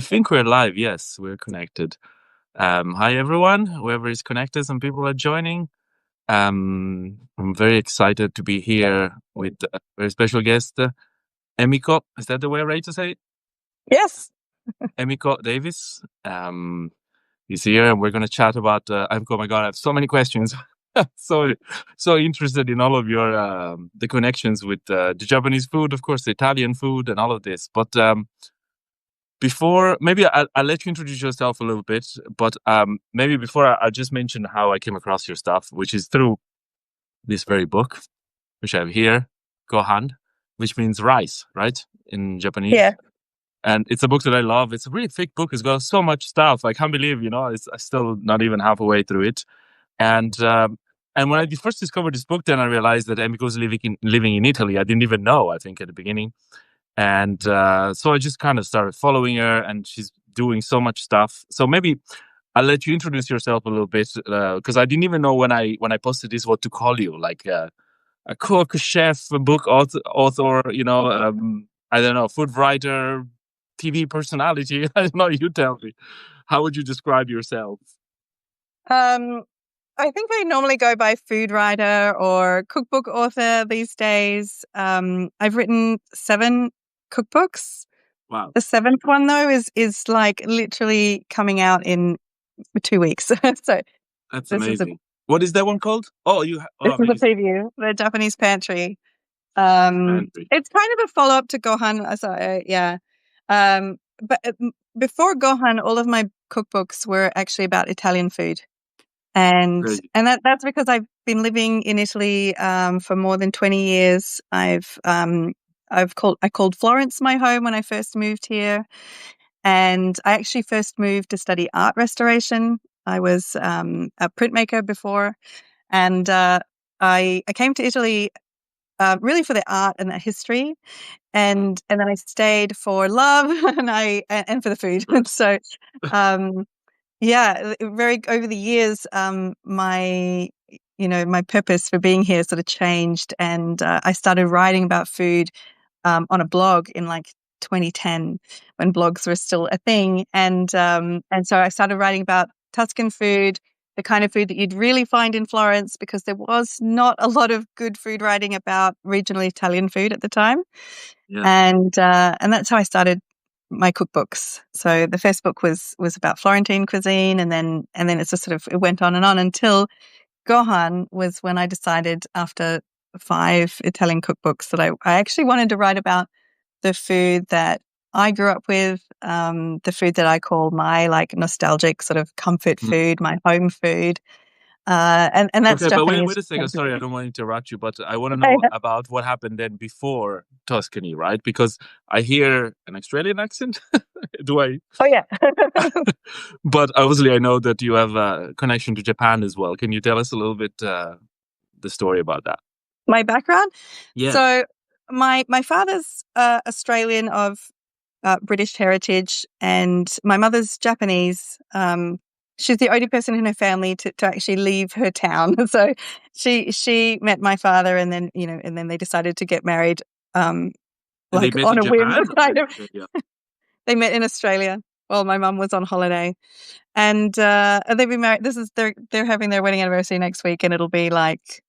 think we're live. Yes, we're connected. Hi, everyone. Whoever is connected, some people are joining. I'm very excited to be here with a very special guest, Emiko. Is that the way right to say it? Yes. Emiko Davies. He's here, and we're going to chat about. Oh my God, I have so many questions. so interested in all of your the connections with the Japanese food, of course, the Italian food, and all of this. But before, maybe I'll let you introduce yourself a little bit. But maybe before I'll just mention how I came across your stuff, which is through this very book, which I have here, Gohan, which means rice, right, in Japanese. Yeah. And it's a book that I love. It's a really thick book. It's got so much stuff. I can't believe, I'm still not even halfway through it. And when I first discovered this book, then I realized that Emiko's living in Italy. I didn't even know, I think, at the beginning. And so I just kind of started following her, and she's doing so much stuff. So maybe I'll let you introduce yourself a little bit, because I didn't even know when I posted this what to call you, like a cook, a chef, a book author, I don't know, food writer, TV personality. I don't know. You tell me. How would you describe yourself? I think I normally go by food writer or cookbook author these days. I've written 7 cookbooks. Wow. The 7th one, though, is like literally coming out in 2 weeks. So that's amazing. What is that one called? This is a preview. The Japanese Pantry. It's kind of a follow-up to Gohan. But before Gohan, all of my cookbooks were actually about Italian food. And that's because I've been living in Italy for more than 20 years. I called Florence my home when I first moved here, and I actually first moved to study art restoration. I was a printmaker before, and I came to Italy really for the art and the history, and then I stayed for love and for the food. So. Yeah, over the years, my purpose for being here sort of changed, and I started writing about food on a blog in like 2010 when blogs were still a thing, and so I started writing about Tuscan food, the kind of food that you'd really find in Florence, because there was not a lot of good food writing about regional Italian food at the time, and that's how I started my cookbooks. So the first book was about Florentine cuisine, and then it's just sort of, it went on and on until Gohan was when I decided, after 5 Italian cookbooks, that I actually wanted to write about the food that I grew up with, the food that I call my like nostalgic sort of comfort food, my home food. And that's okay, Japanese. But wait a second. Sorry, I don't want to interrupt you, but I want to know about what happened then before Tuscany, right? Because I hear an Australian accent. Do I? Oh, yeah. But obviously, I know that you have a connection to Japan as well. Can you tell us a little bit the story about that? My background? Yeah. So my father's Australian of British heritage, and my mother's Japanese. She's the only person in her family to actually leave her town. So she met my father, and then they decided to get married. Like on a whim, kind of. Yeah. They met in Australia while my mum was on holiday, and they've been married. They're having their wedding anniversary next week, and it'll be like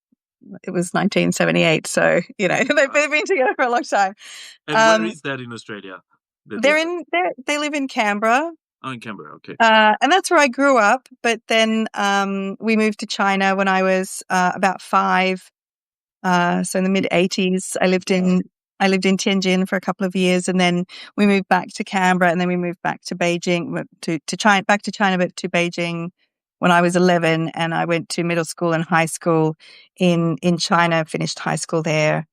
it was 1978. So they've been together for a long time. And where is that in Australia? They live in Canberra. Oh, in Canberra, okay. And that's where I grew up. But then we moved to China when I was about 5. So in the mid-80s, I lived in Tianjin for a couple of years, and then we moved back to Canberra, and then we moved back to Beijing, to China, back to China, but to Beijing when I was 11, and I went to middle school and high school in China, finished high school there.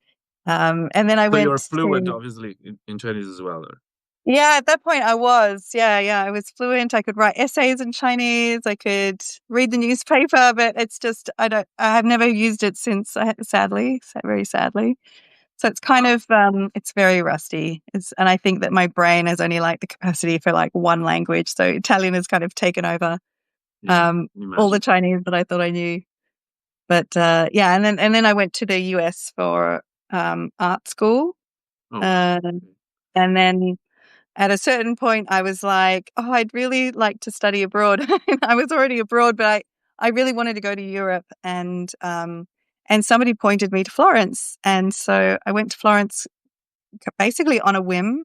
And then I went. You were fluent, obviously, in Chinese as well. Or? Yeah, at that point I was. Yeah, I was fluent. I could write essays in Chinese. I could read the newspaper, but it's just I have never used it since, very sadly. So it's kind of it's very rusty. And I think that my brain has only like the capacity for like one language. So Italian has kind of taken over all the Chinese that I thought I knew. But and then I went to the US for art school. And then at a certain point, I was like, oh, I'd really like to study abroad. I was already abroad, but I really wanted to go to Europe, and somebody pointed me to Florence, and so I went to Florence basically on a whim,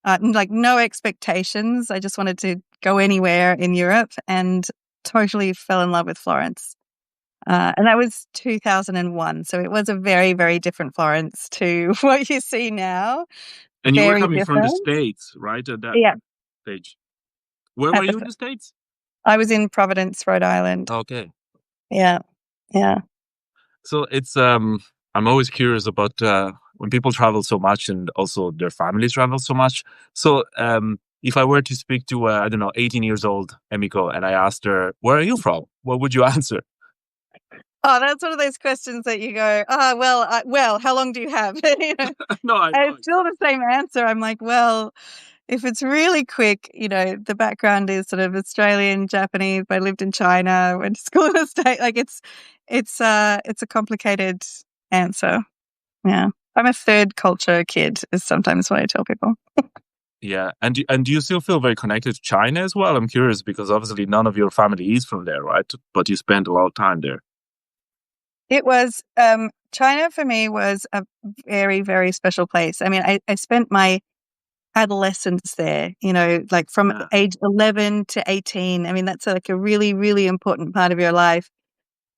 like no expectations. I just wanted to go anywhere in Europe, and totally fell in love with Florence. And that was 2001. So it was a very, very different Florence to what you see now. And you were Very coming from the different. States, right? At that Yeah. stage. Where At were the, you in the States? I was in Providence, Rhode Island. Okay. Yeah. Yeah. So it's I'm always curious about when people travel so much and also their families travel so much. So if I were to speak to I don't know 18 years old Emiko and I asked her, "Where are you from?" What would you answer? Oh, that's one of those questions that you go, well, how long do you have? No, I And know. it's still the same answer. I'm like, well, if it's really quick, the background is sort of Australian, Japanese. I lived in China, went to school in the States. Like it's a complicated answer. Yeah. I'm a third culture kid is sometimes what I tell people. Yeah, and do you still feel very connected to China as well? I'm curious because obviously none of your family is from there, right? But you spent a lot of time there. It was China for me was a very, very special place. I mean, I spent my adolescence there, like from Yeah. age 11 to 18. I mean, that's like a really, really important part of your life.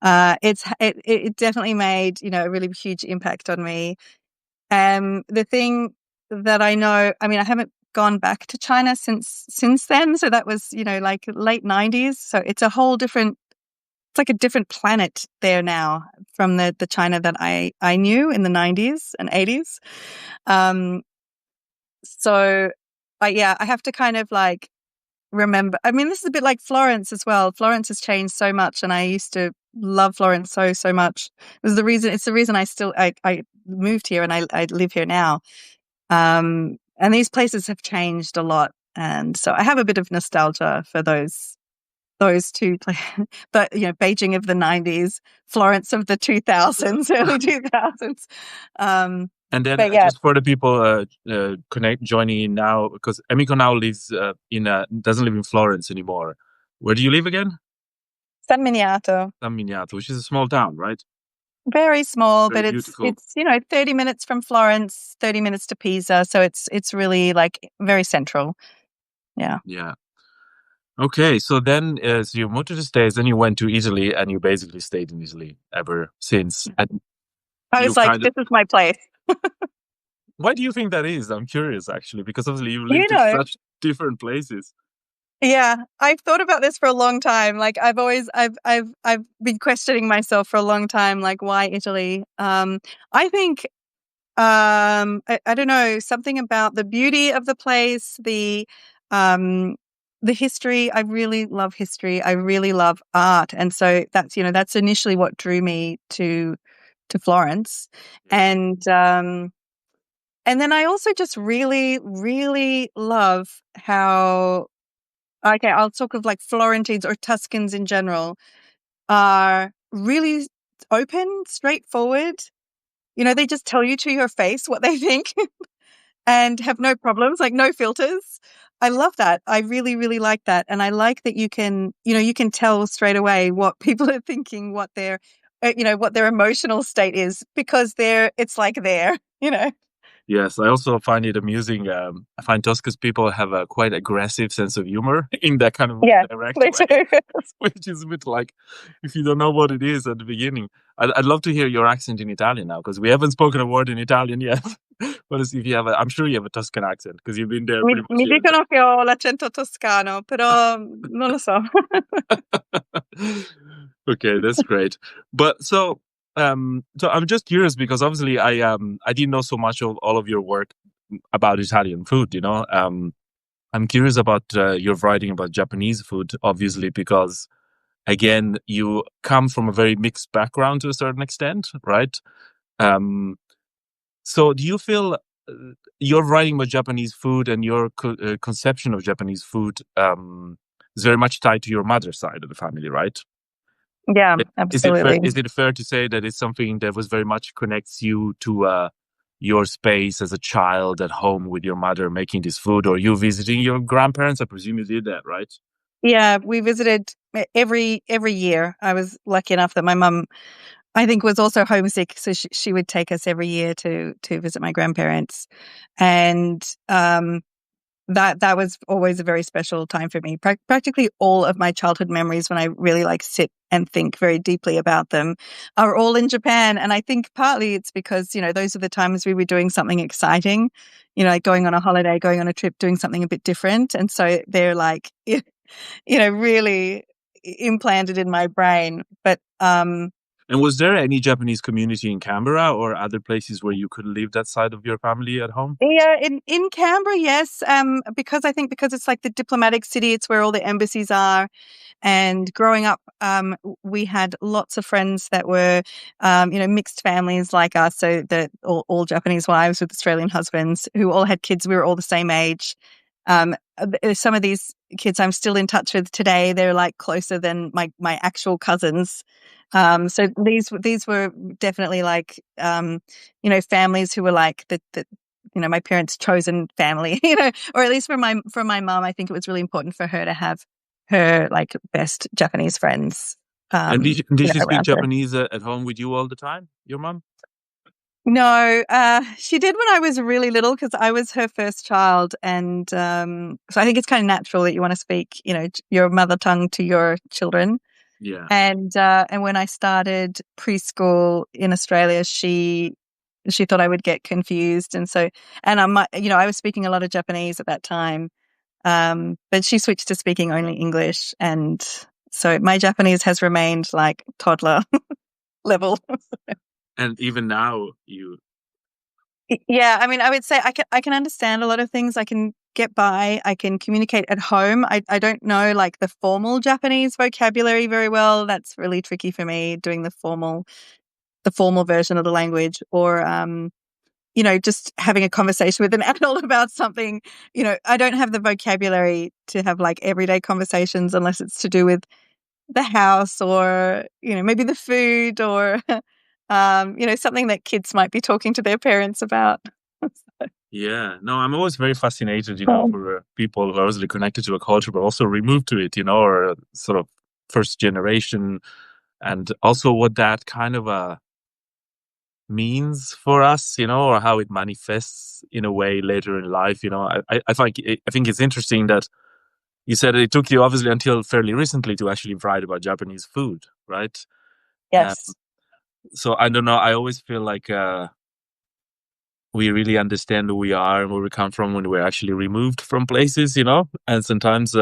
It definitely made, a really huge impact on me. The thing that I know, I mean, I haven't gone back to China since then. So that was, like late 90s. So it's it's like a different planet there now from the China that I knew in the 90s and 80s. Um, so I have to kind of like remember. I mean, this is a bit like Florence as well. Florence has changed so much, and I used to love Florence so much. It's the reason I moved here and I live here now. And these places have changed a lot, and so I have a bit of nostalgia for those two places. But Beijing of the 90s, Florence of the 2000s, early 2000s. And then But yeah, just for the people joining in now, because Emiko now lives doesn't live in Florence anymore. Where do you live again? San Miniato. San Miniato, which is a small town, right? Very small, Very but it's beautiful. 30 minutes from Florence, 30 minutes to Pisa, so it's really like very central. Yeah. Yeah. Okay, so then as you moved to the States, then you went to Italy and you basically stayed in Italy ever since. And I you was like, kind of, this is my place. why do you think that is? I'm curious actually, because obviously you You lived in know, such different places. yeah, I've thought about this for a long time. Like I've been questioning myself for a long time, like why Italy? I think I don't know, something about the beauty of the place, the history. I really love history. I really love art. And so that's initially what drew me to Florence. Yeah. And then I also just really, really love how, okay, I'll talk of like Florentines or Tuscans in general are really open, straightforward. They just tell you to your face what they think and have no problems, like no filters. I love that. I really, really like that. And I like that you can tell straight away what people are thinking, what their emotional state is because it's like there, Yes, I also find it amusing. I find Tuscan people have a quite aggressive sense of humor in that kind of Yeah, direct they way, do. which is a bit like if you don't know what it is at the beginning. I'd love to hear your accent in Italian now because we haven't spoken a word in Italian yet. But see if you have I'm sure you have a Tuscan accent because you've been there Mi, pretty much mi your entire. dicono che ho l'accento toscano, però non lo so. Okay, that's great. But so I'm just curious because obviously I didn't know so much of all of your work about Italian food, you know. I'm curious about your writing about Japanese food, obviously, because again, you come from a very mixed background to a certain extent, right? Um, so do you feel your writing about Japanese food and your conception of Japanese food is very much tied to your mother's side of the family, right? Yeah, Is it fair? absolutely. Is it fair to say that it's something that was very much connects you to your space as a child at home with your mother making this food, or you visiting your grandparents? I presume you did that, right? Yeah, we visited every year. I was lucky enough that my mum, I think, was also homesick, so she would take us every year to visit my grandparents, and that was always a very special time for me. Practically all of my childhood memories, when I really like sit and think very deeply about them, are all in Japan. And I think partly it's because, those are the times we were doing something exciting, like going on a holiday, going on a trip, doing something a bit different. And so they're like, really implanted in my brain. But And was there any Japanese community in Canberra or other places where you could live that side of your family at home? yeah, in Canberra, yes, because it's like the diplomatic city, it's where all the embassies are. And growing up, we had lots of friends that were, mixed families like us. So that all Japanese wives with Australian husbands who all had kids. We were all the same age. Some of these kids I'm still in touch with today. They're like closer than my actual cousins. So these were definitely like, families who were like the my parents' chosen family, or at least for my mom, I think it was really important for her to have her like best Japanese friends, And did she speak around her. Japanese at home with you all the time, your mom? No, she did when I was really little because I was her first child, and so I think it's kind of natural that you want to speak, your mother tongue to your children. Yeah. And when I started preschool in Australia, she thought I would get confused, and so I was speaking a lot of Japanese at that time, but she switched to speaking only English, and so my Japanese has remained like toddler level. And even now, you. Yeah, I mean, I would say I can understand a lot of things. I can get by. I can communicate at home. I don't know like the formal Japanese vocabulary very well. That's really tricky for me doing the formal version of the language, or just having a conversation with an adult about something. I don't have the vocabulary to have like everyday conversations unless it's to do with the house, or maybe the food, or something that kids might be talking to their parents about. Yeah, no, I'm always very fascinated, Um, for people who are really connected to a culture, but also removed to it, or sort of first generation, and also what that kind of means for us, or how it manifests in a way later in life. I think it's interesting that you said it took you obviously until fairly recently to actually write about Japanese food, right? Um, yes. so I don't know. I always feel like we really understand who we are and where we come from when we're actually removed from places, And sometimes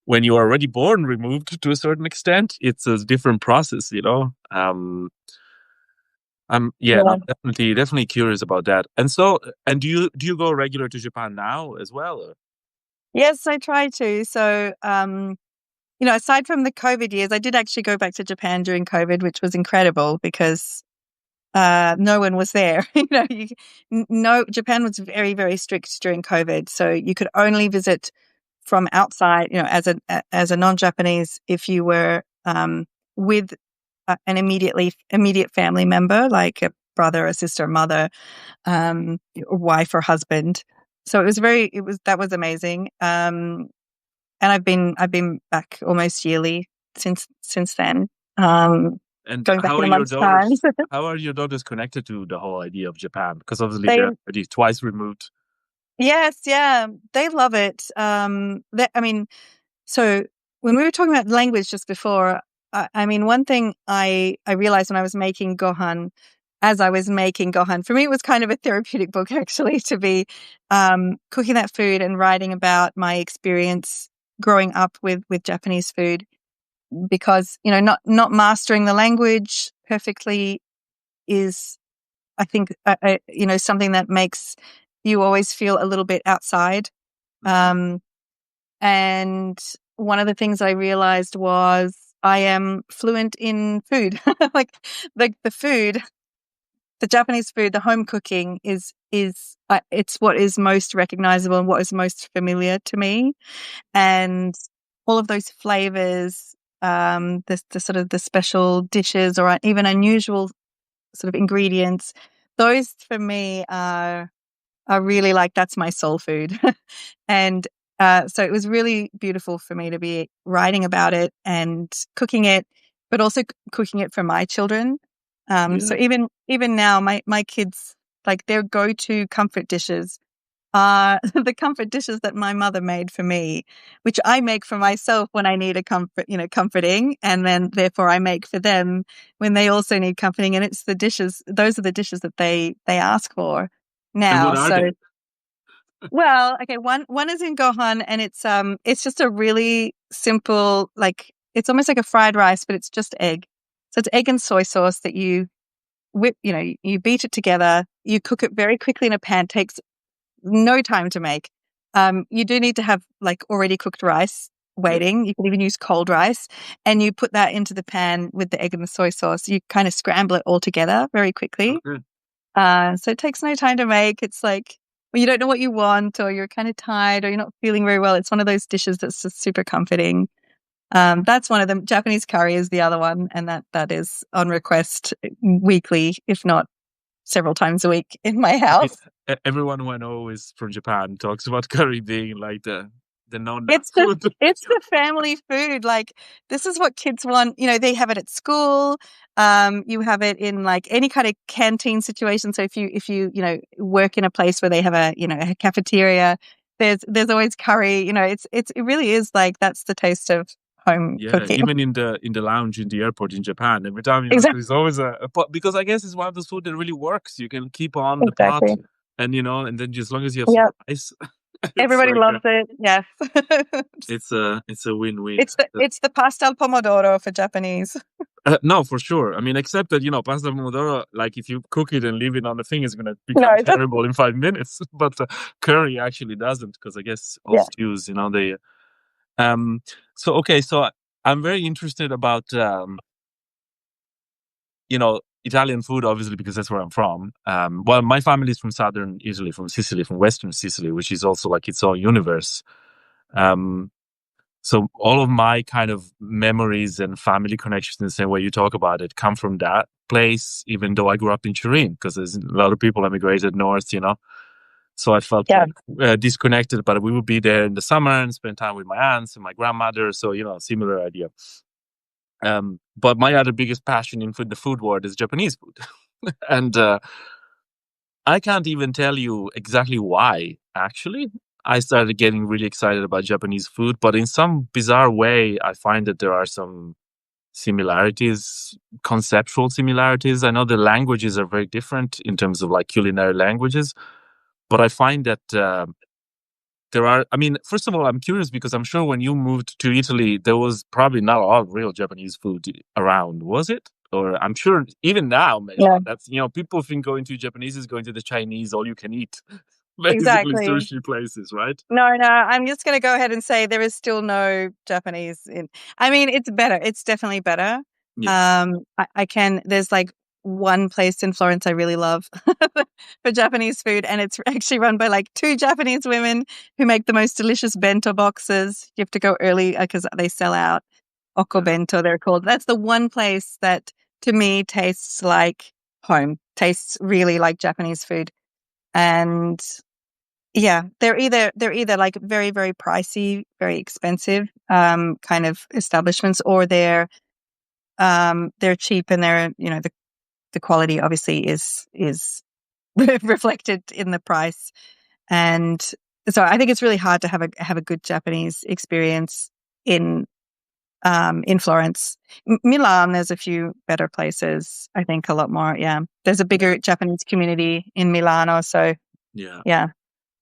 when you are already born removed to a certain extent, it's a different process. I'm yeah, no, Yeah. definitely curious about that. And so, and do you go regular to Japan now as well? Or? Yes, I try to. So, aside from the COVID years, I did actually go back to Japan during COVID, which was incredible because no one was there. No, Japan was very, very strict during COVID, so you could only visit from outside. As a non-Japanese, if you were with an immediate family member, like a brother, a sister, mother, wife, or husband. So that was amazing. And I've been back almost yearly since then. Um, And Going back how in are a your month's time. daughters? How are your daughters connected to the whole idea of Japan? Because obviously They they're already twice removed. Yes, yeah, they love it. I mean, so when we were talking about language just before, I mean, one thing I realized when I was making gohan, as I was making gohan, for me it was kind of a therapeutic book actually to be cooking that food and writing about my experience growing up with Japanese food, because not mastering the language perfectly is, I think, something that makes you always feel a little bit outside. Mhm. Um, and one of the things I realized was I am fluent in food. Like the food, the Japanese food, the home cooking is it's what is most recognizable and what is most familiar to me. And all of those flavors, the sort of the special dishes or even unusual sort of ingredients, those for me are really like, that's my soul food. And so it was really beautiful for me to be writing about it and cooking it, but also cooking it for my children. So Yeah. even now, my kids, like, their go-to comfort dishes are the comfort dishes that my mother made for me, which I make for myself when I need a comforting, and then therefore I make for them when they also need comforting. And it's the dishes; those are the dishes that they ask for And now. what are So, they? well, okay, one is in Gohan, and it's just a really simple, like, it's almost like a fried rice, but it's just egg. So it's egg and soy sauce that you whip, you beat it together. You cook it very quickly in a pan. Takes no time to make. You do need to have like already cooked rice Yeah. waiting. You can even use cold rice, and you put that into the pan with the egg and the soy sauce. You kind of scramble it all together very quickly. Okay. So it takes no time to make. It's like when you don't know what you want, or you're kind of tired, or you're not feeling very well. It's one of those dishes that's just super comforting. That's one of them. Japanese curry is the other one, and that is on request weekly, if not several times a week in my I mean, house. everyone who I know is from Japan talks about curry being like the known It's the food. it's the family food. Like, this is what kids want. They have it at school. You have it in like any kind of canteen situation. So if you work in a place where they have a cafeteria, there's always curry. It really is like, that's the taste of home Yeah, cooking. even in the lounge in the airport in Japan, every time Exactly. there's always a pot, because I guess it's one of those food that really works. You can keep on the pot, Exactly. and then as long as you have some Yeah. rice, it's Everybody like loves it. Yes. it's a win-win. It's the pasta al pomodoro for Japanese. No, for sure. I mean, except that pasta pomodoro, like if you cook it and leave it on the thing, it's gonna No, become it doesn't. terrible in 5 minutes. But curry actually doesn't, because I guess all Yeah. stews, they. Um. So okay, so I'm very interested about Italian food, obviously, because that's where I'm from. Well, my family is from southern Italy, from Sicily, from western Sicily, which is also like its own universe. Um, so all of my kind of memories and family connections, in the same way you talk about it, come from that place, even though I grew up in Turin, because there's a lot of people emigrated north. So I felt Yeah. like disconnected, but we would be there in the summer and spend time with my aunts and my grandmother. So, similar idea. But my other biggest passion in the food world is Japanese food. And I can't even tell you exactly why, actually. I started getting really excited about Japanese food, but in some bizarre way, I find that there are some similarities, conceptual similarities. I know the languages are very different in terms of like culinary languages, but I find that there are, I mean, first of all, I'm curious because I'm sure when you moved to Italy, there was probably not a lot of real Japanese food around, was it? Or I'm sure even now, Yeah. that's, people think going to Japanese is going to the Chinese all you can eat, basically Exactly. sushi places, right? No, no, I'm just gonna go ahead and say there is still no Japanese in. I mean, it's better. It's definitely better. Yeah. There's like one place in Florence I really love for Japanese food, and it's actually run by like two Japanese women who make the most delicious bento boxes. You have to go early because they sell out. Yeah. Okobento, they're called. That's the one place that to me tastes like home, tastes really like Japanese food. And yeah, they're either like very, very pricey, very expensive kind of establishments, or they're cheap, and the quality obviously is reflected in the price. And so I think it's really hard to have a good Japanese experience in Florence. Milan, there's a few better places. I think a lot more. Yeah, there's a Yeah. bigger Japanese community in Milano. So Yeah. yeah,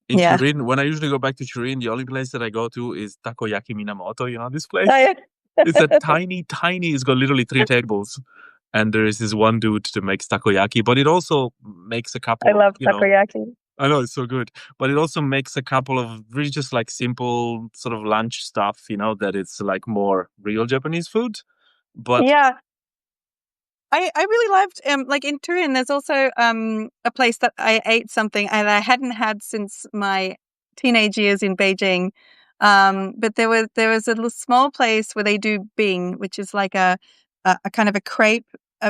In yeah. Turin, when I usually go back to Turin, the only place that I go to is Takoyaki Minamoto. You know this Oh, place? yeah. It's a tiny, tiny. It's got literally 3 tables, and there is this one dude that makes takoyaki. But it also makes a I couple of, love takoyaki. I know it's so good, but it also makes a couple of really just like simple sort of lunch stuff. That it's like more real Japanese food. But Yeah, I really loved like in Turin. There's also a place that I ate something and I hadn't had since my teenage years in Beijing. But there was a little small place where they do bing, which is like a kind of a crepe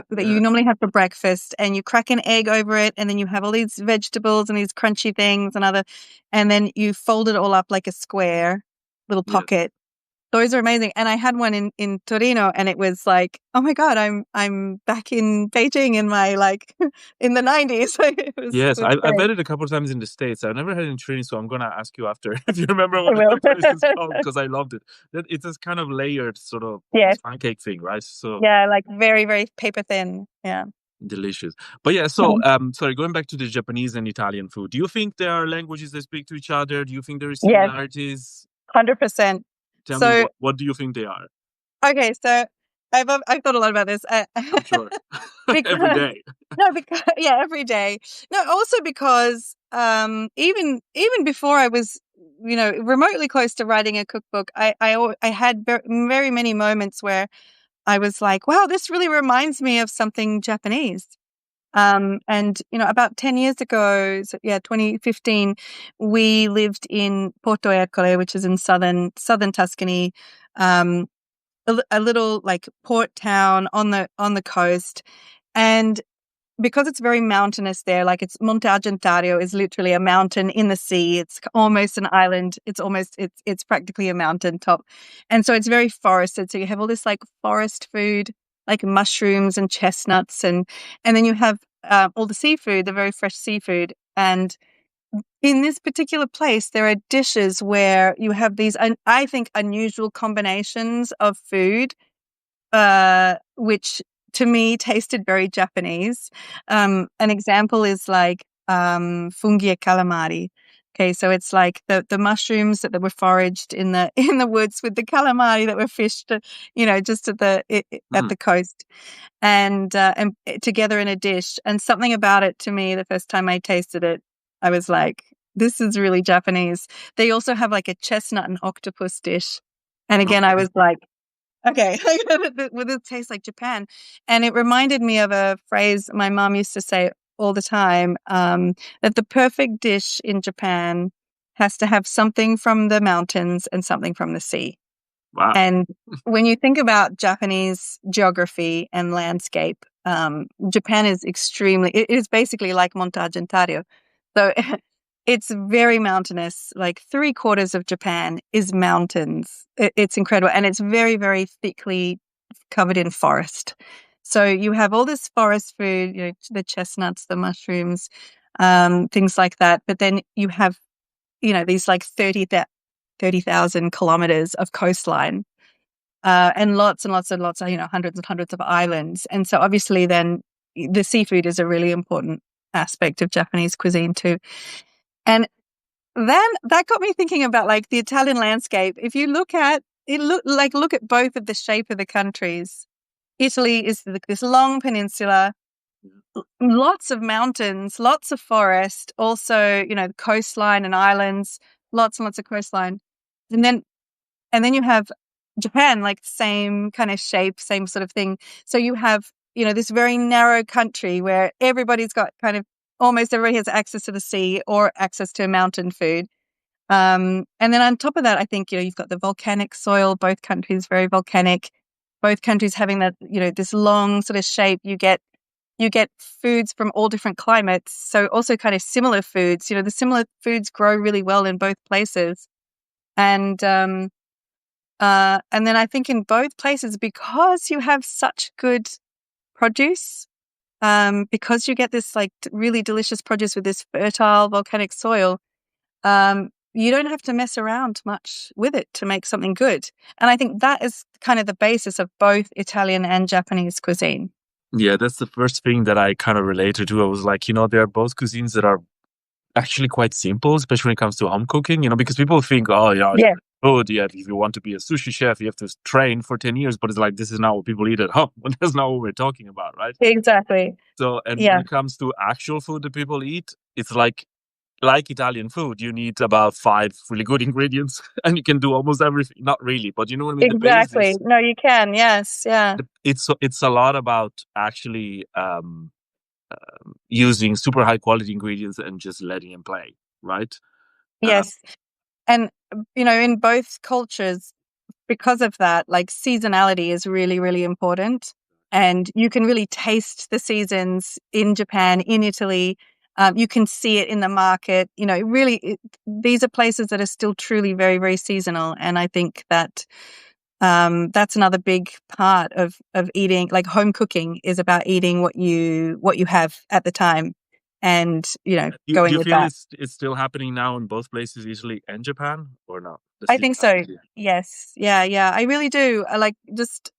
that Yeah. you normally have for breakfast, and you crack an egg over it, and then you have all these vegetables and these crunchy things and then you fold it all up like a square little Yes. pocket. Those are amazing. And I had one in Torino, and it was like, oh my God, I'm back in Beijing in my like in the 90s. Yes, It was I've great. had it a couple of times in the States. I've never had it in Trini, so I'm gonna ask you after if you remember I what will. the place is called, because I loved it. It's this kind of layered sort of Yes. pancake thing, right? So Yeah, like very, very paper thin. Yeah. delicious. But yeah, so sorry, going back to the Japanese and Italian food, do you think there are languages that speak to each other? Do you think there are Yes, similarities? 100%. Tell me So, what do you think they are? okay, so I've thought a lot about this. I'm sure. Every Because day. no, because yeah, every day. No, also because even before I was, remotely close to writing a cookbook, I had very many moments where I was like, wow, this really reminds me of something Japanese. And about 10 years ago, so yeah, 2015, we lived in Porto Ercole, which is in southern Tuscany, um, a little like port town on the coast. And because it's very mountainous there, like it's Monte Argentario is literally a mountain in the sea. It's almost an island. It's practically a mountain top. And so it's very forested. So you have all this like forest food, like mushrooms and chestnuts, and then you have all the seafood, the very fresh seafood. And in this particular place, there are dishes where you have these, I think, unusual combinations of food, which to me tasted very Japanese. An example is like fungi e calamari. Okay, so it's like the mushrooms that were foraged in the in the woods with the calamari that were fished, just at Mhm. the coast, and together in a dish. And something about it to me, the first time I tasted it, I was like, this is really Japanese. They also have like a chestnut and octopus dish. And again, I Okay. was like, okay, will this taste like Japan? And it reminded me of a phrase my mom used to say all the time, that the perfect dish in Japan has to have something from the mountains and something from the sea. Wow. And when you think about Japanese geography and landscape, Japan is it is basically like Monte Argentario. So it's very mountainous. Like 3/4 of Japan is mountains. It's incredible. And it's very, very thickly covered in forest. So you have all this forest food, the chestnuts, the mushrooms, things like that. But then you have, these like 30,000 kilometers of coastline, and lots and lots and lots of, hundreds and hundreds of islands. And so obviously then the seafood is a really important aspect of Japanese cuisine too. And then that got me thinking about like the Italian landscape. If you look at it, look at both of the shape of the countries. Italy is this long peninsula, lots of mountains, lots of forest, also, coastline and islands, lots and lots of coastline. And then you have Japan, like same kind of shape, same sort of thing. So you have, this very narrow country where almost everybody has access to the sea or access to mountain food. And then on top of that, I think, you've got the volcanic soil, both countries very volcanic, both countries having that, this long sort of shape. You get foods from all different climates. So also kind of similar foods, the similar foods grow really well in both places. And then I think in both places, because you have such good produce, because you get this like really delicious produce with this fertile volcanic soil, you don't have to mess around much with it to make something good. And I think that is kind of the basis of both Italian and Japanese cuisine. Yeah, that's the first thing that I kind of related to. I was like, there are both cuisines that are actually quite simple, especially when it comes to home cooking, because people think, oh, Yeah, food, yeah, if you want to be a sushi chef, you have to train for 10 years, but it's like, this is not what people eat at home. That's not what we're talking about, right? exactly. So, and when Yeah, it comes to actual food that people eat, it's like Italian food, you need about 5 really good ingredients and you can do almost everything. Not really, but you know what I mean? The exactly. basis, No, you can. Yes. Yeah. it's a lot about actually using super high quality ingredients and just letting them play, right? Uh, Yes. And, in both cultures, because of that, like seasonality is really, really important. and you can really taste the seasons in Japan, in Italy. You can see it in the market. These are places that are still truly very, very seasonal. And I think that that's another big part of eating. Like home cooking is about eating what you have at the time, and Do going you with feel that. it's still happening now in both places, Italy and Japan, or not? The I think so. seasonality? Yes. Yeah. I really do. I like just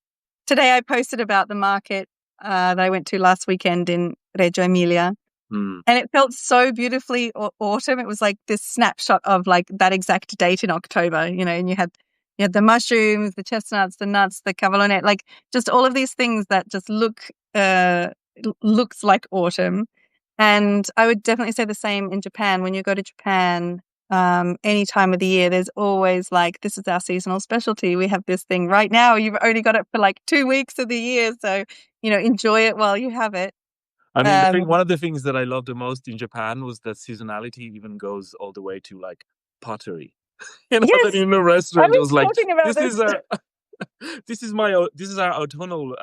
today I posted about the market that I went to last weekend in Reggio Emilia. Mm, And it felt so beautifully autumn. It was like this snapshot of like that exact date in October, and you had the mushrooms, the chestnuts, the nuts, the cavallone, like just all of these things that just looks like autumn. And I would definitely say the same in Japan. When you go to Japan, any time of the year, there's always like, this is our seasonal specialty. We have this thing right now. You've only got it for like 2 weeks of the year. So, enjoy it while you have it. I mean, Um, one of the things that I loved the most in Japan was that seasonality even goes all the way to like pottery. That yes, in a I restaurant, it was was like, talking about this this. is our, this is our autumnal,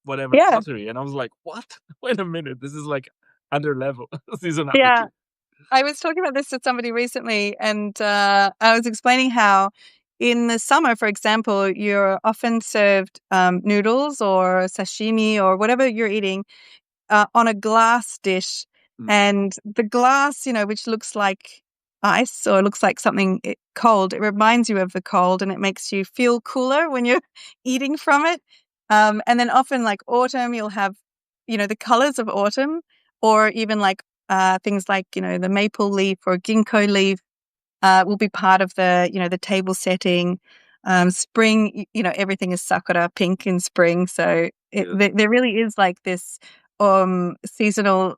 whatever Yeah, pottery, and I was like, what? Wait a minute, this is like under level yeah. seasonality. I was talking about this to somebody recently, and I was explaining how in the summer, for example, you're often served noodles or sashimi or whatever you're eating on a glass dish. Mm, And the glass, which looks like ice or looks like something cold, it reminds you of the cold and it makes you feel cooler when you're eating from it. And then often, like autumn, you'll have, the colors of autumn, or even like things like, the maple leaf or ginkgo leaf will be part of the table setting. Spring, everything is sakura pink in spring. So yes. there really is like this seasonal,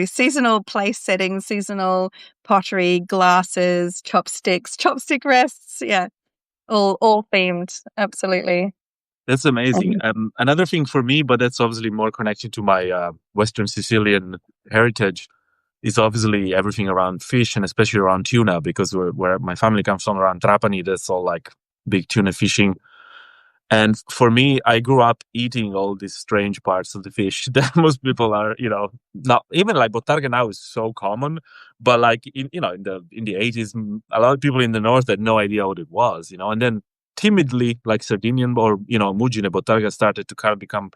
seasonal place setting, seasonal pottery, glasses, chopstick rests. Yeah, all themed. Absolutely. That's amazing. And Another thing for me, but that's obviously more connected to my Western Sicilian heritage, is obviously everything around fish and especially around tuna, because where my family comes from, around Trapani, that's all like big tuna fishing. And for me, I grew up eating all these strange parts of the fish that most people are, not even like botarga now is so common, but like in the 80s, a lot of people in the north had no idea what it was, and then timidly like Sardinian or mugine botarga started to kind of become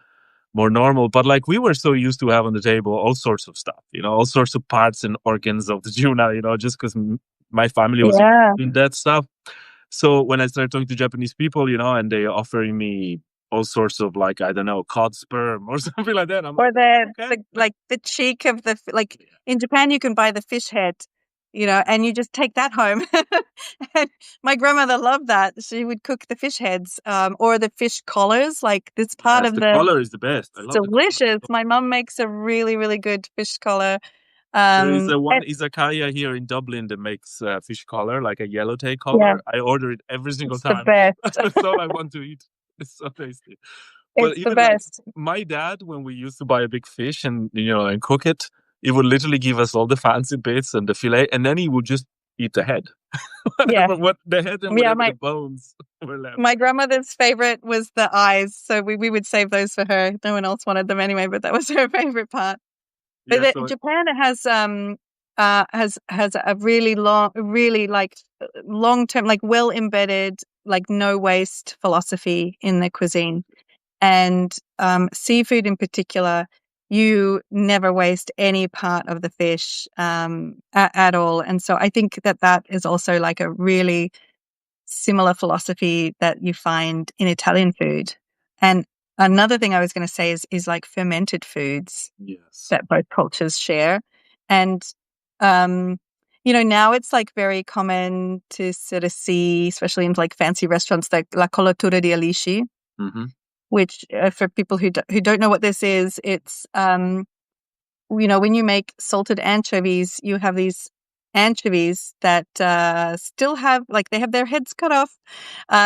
more normal. But like we were so used to have on the table all sorts of stuff, all sorts of parts and organs of the tuna, just because my family was yeah, in that stuff. So when I started talking to Japanese people, and they offering me all sorts of like, I don't know, cod sperm or something like that, I'm like, or the, okay. the like the cheek of like in Japan, you can buy the fish head, and you just take that home. And my grandmother loved that. She would cook the fish heads, or the fish collars. Like this part Yes, of the the color is the best. I it's love the color. delicious. My mom makes a really, really good fish collar. There is one And izakaya here in Dublin that makes fish color, like a yellowtail yeah, color. I order it every single it's the time. best. That's all I want to eat. It's so tasty. But It's the even like best. my dad, when we used to buy a big fish and and cook it, he would literally give us all the fancy bits and the fillet, and then he would just eat the head, Yeah, whatever what the head and yeah. whatever My the bones were left. my grandmother's favorite was the eyes, so we would save those for her. No one else wanted them anyway, but that was her favorite part. But Yeah, so Japan has a really really like long term, like well embedded, like no waste philosophy in their cuisine, and seafood in particular. You never waste any part of the fish at all, and so I think that is also like a really similar philosophy that you find in Italian food. And another thing I was going to say is like fermented foods yes. that both cultures share. And, um, now it's like very common to sort of see, especially in like fancy restaurants, like la colatura di alici, Mm-hmm. which for people who don't know what this is, it's, when you make salted anchovies, you have these anchovies that still have, like, they have their heads cut off.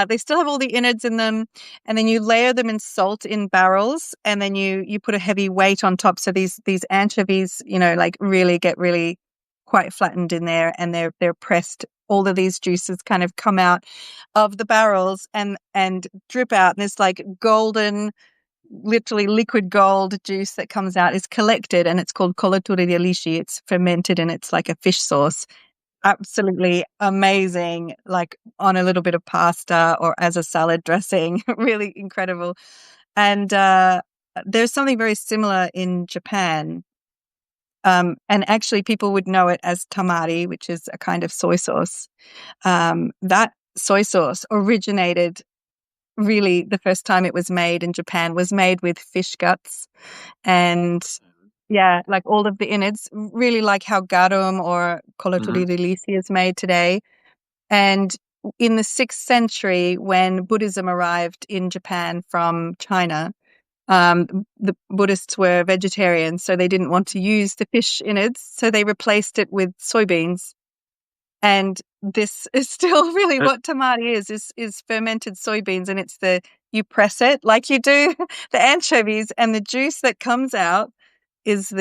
They still have all the innards in them, and then you layer them in salt in barrels, and then you put a heavy weight on top. So these anchovies, like really get really quite flattened in there, and they're pressed. All of these juices kind of come out of the barrels and drip out, and this like golden literally liquid gold juice that comes out is collected, and it's called colature di alici. It's fermented and it's like a fish sauce. Absolutely amazing, like on a little bit of pasta or as a salad dressing. Really incredible. And there's something very similar in Japan. And actually, people would know it as tamari, which is a kind of soy sauce. That soy sauce originated, really, the first time it was made in Japan was made with fish guts and, yeah, like all of the innards, really like how garum or colature di alici is made today. And in the 6th century, when Buddhism arrived in Japan from China, the Buddhists were vegetarians, so they didn't want to use the fish innards, so they replaced it with soybeans. And this is still really what tamari is fermented soybeans, and it's you press it like you do the anchovies, and the juice that comes out is so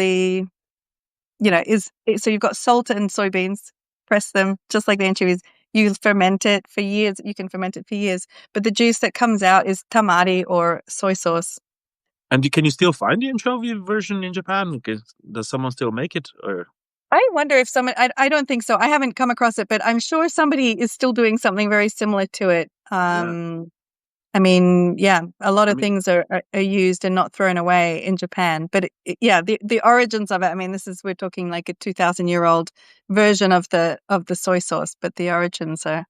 you've got salt and soybeans, press them just like the anchovies. You ferment it for years. You can ferment it for years, but the juice that comes out is tamari or soy sauce. And can you still find the anchovy version in Japan? Does someone still make it? Or I wonder if someone, I don't think so. I haven't come across it, but I'm sure somebody is still doing something very similar to it. I mean, yeah, a lot of things are used and not thrown away in Japan. But the origins of it, I mean, we're talking like a 2,000-year-old version of the soy sauce, but the origins are,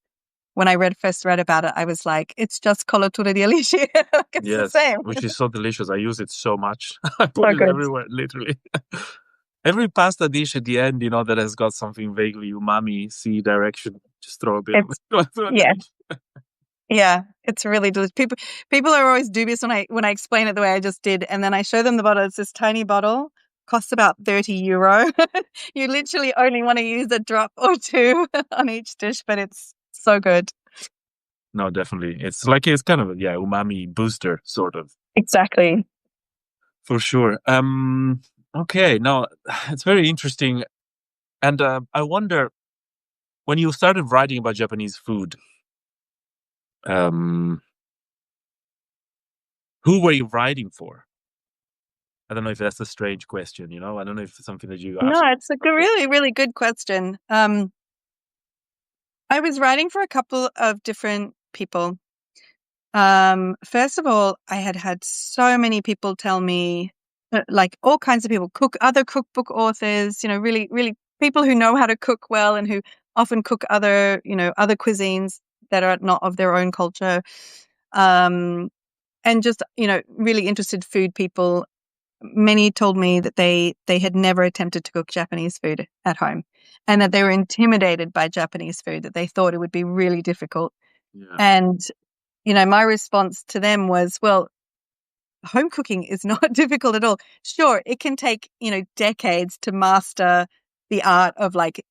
when I first read about it, I was like, it's just colature di alici. It's the same. Which is so delicious. I use it so much. I put it good. everywhere, literally. Every pasta dish at the end, that has got something vaguely umami-y direction, just throw a bit of it. Yeah, it's really delicious. People are always dubious when I explain it the way I just did, and then I show them the bottle. It's this tiny bottle, costs about €30. You literally only want to use a drop or two on each dish, but it's so good. No, definitely. It's kind of a umami booster, sort of. Exactly. For sure. Okay, now it's very interesting. And I wonder, when you started writing about Japanese food, who were you writing for? I don't know if that's a strange question, I don't know if it's something that you asked. No, it's a really, really good question. I was writing for a couple of different people. First of all, I had so many people tell me, like all kinds of people, other cookbook authors, really, really people who know how to cook well and who often cook other cuisines that are not of their own culture. And just, really interested food people. Many told me that they had never attempted to cook Japanese food at home and that they were intimidated by Japanese food, that they thought it would be really difficult. Yeah. And my response to them was, well, home cooking is not difficult at all. Sure, it can take, decades to master the art of like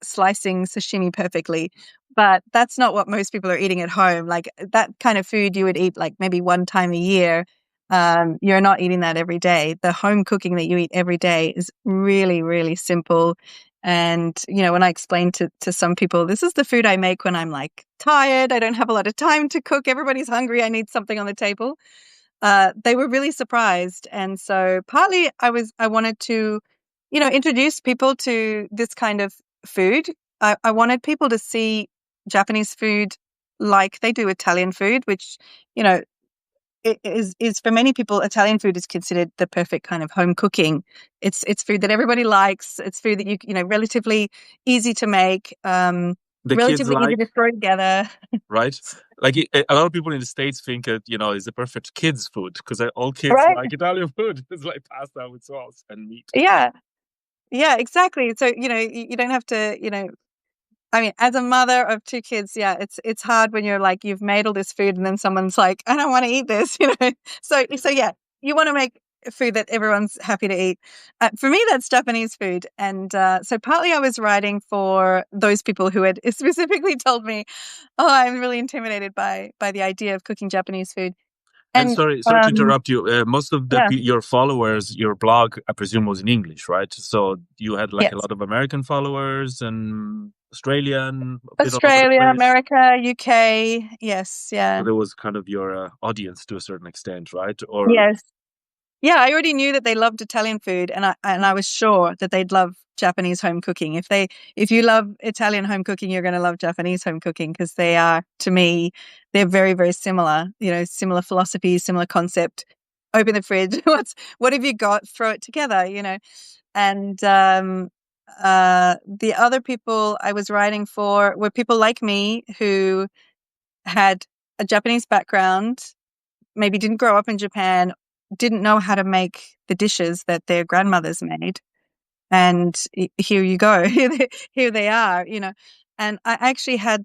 slicing sashimi perfectly, but that's not what most people are eating at home. Like that kind of food you would eat like maybe one time a year. You're not eating that every day. The home cooking that you eat every day is really, really simple. And, when I explain to some people, this is the food I make when I'm like tired, I don't have a lot of time to cook, everybody's hungry, I need something on the table. They were really surprised. And so partly I wanted to, introduce people to this kind of food. I wanted people to see Japanese food like they do Italian food, which, it is for many people, Italian food is considered the perfect kind of home cooking. It's food that everybody likes. It's food that relatively easy to make, relatively easy to throw together. Right? Like a lot of people in the States think it, is the perfect kids' food because all kids like Italian food. It's like pasta with sauce and meat. Yeah, exactly. So you don't have to I mean, as a mother of 2 kids, yeah, it's hard when you're like, you've made all this food and then someone's like, I don't want to eat this, So yeah, you want to make food that everyone's happy to eat. For me, that's Japanese food. And so partly I was writing for those people who had specifically told me, oh, I'm really intimidated by the idea of cooking Japanese food. And sorry to interrupt you. Most of your followers, your blog, I presume, was in English, right? So you had a lot of American followers and Australian, a bit all over the Australia, place. America, UK. Yes, So yeah. there was kind of your audience to a certain extent, right? Or Yes. Yeah, I already knew that they loved Italian food, and I was sure that they'd love Japanese home cooking. If you love Italian home cooking, you're going to love Japanese home cooking because they are, to me, they're very, very similar. You know, similar philosophy, similar concept. Open the fridge. What have you got? Throw it together. You know, and the other people I was writing for were people like me who had a Japanese background, maybe didn't grow up in Japan, didn't know how to make the dishes that their grandmothers made. And here you go, here they are, you know. And I actually had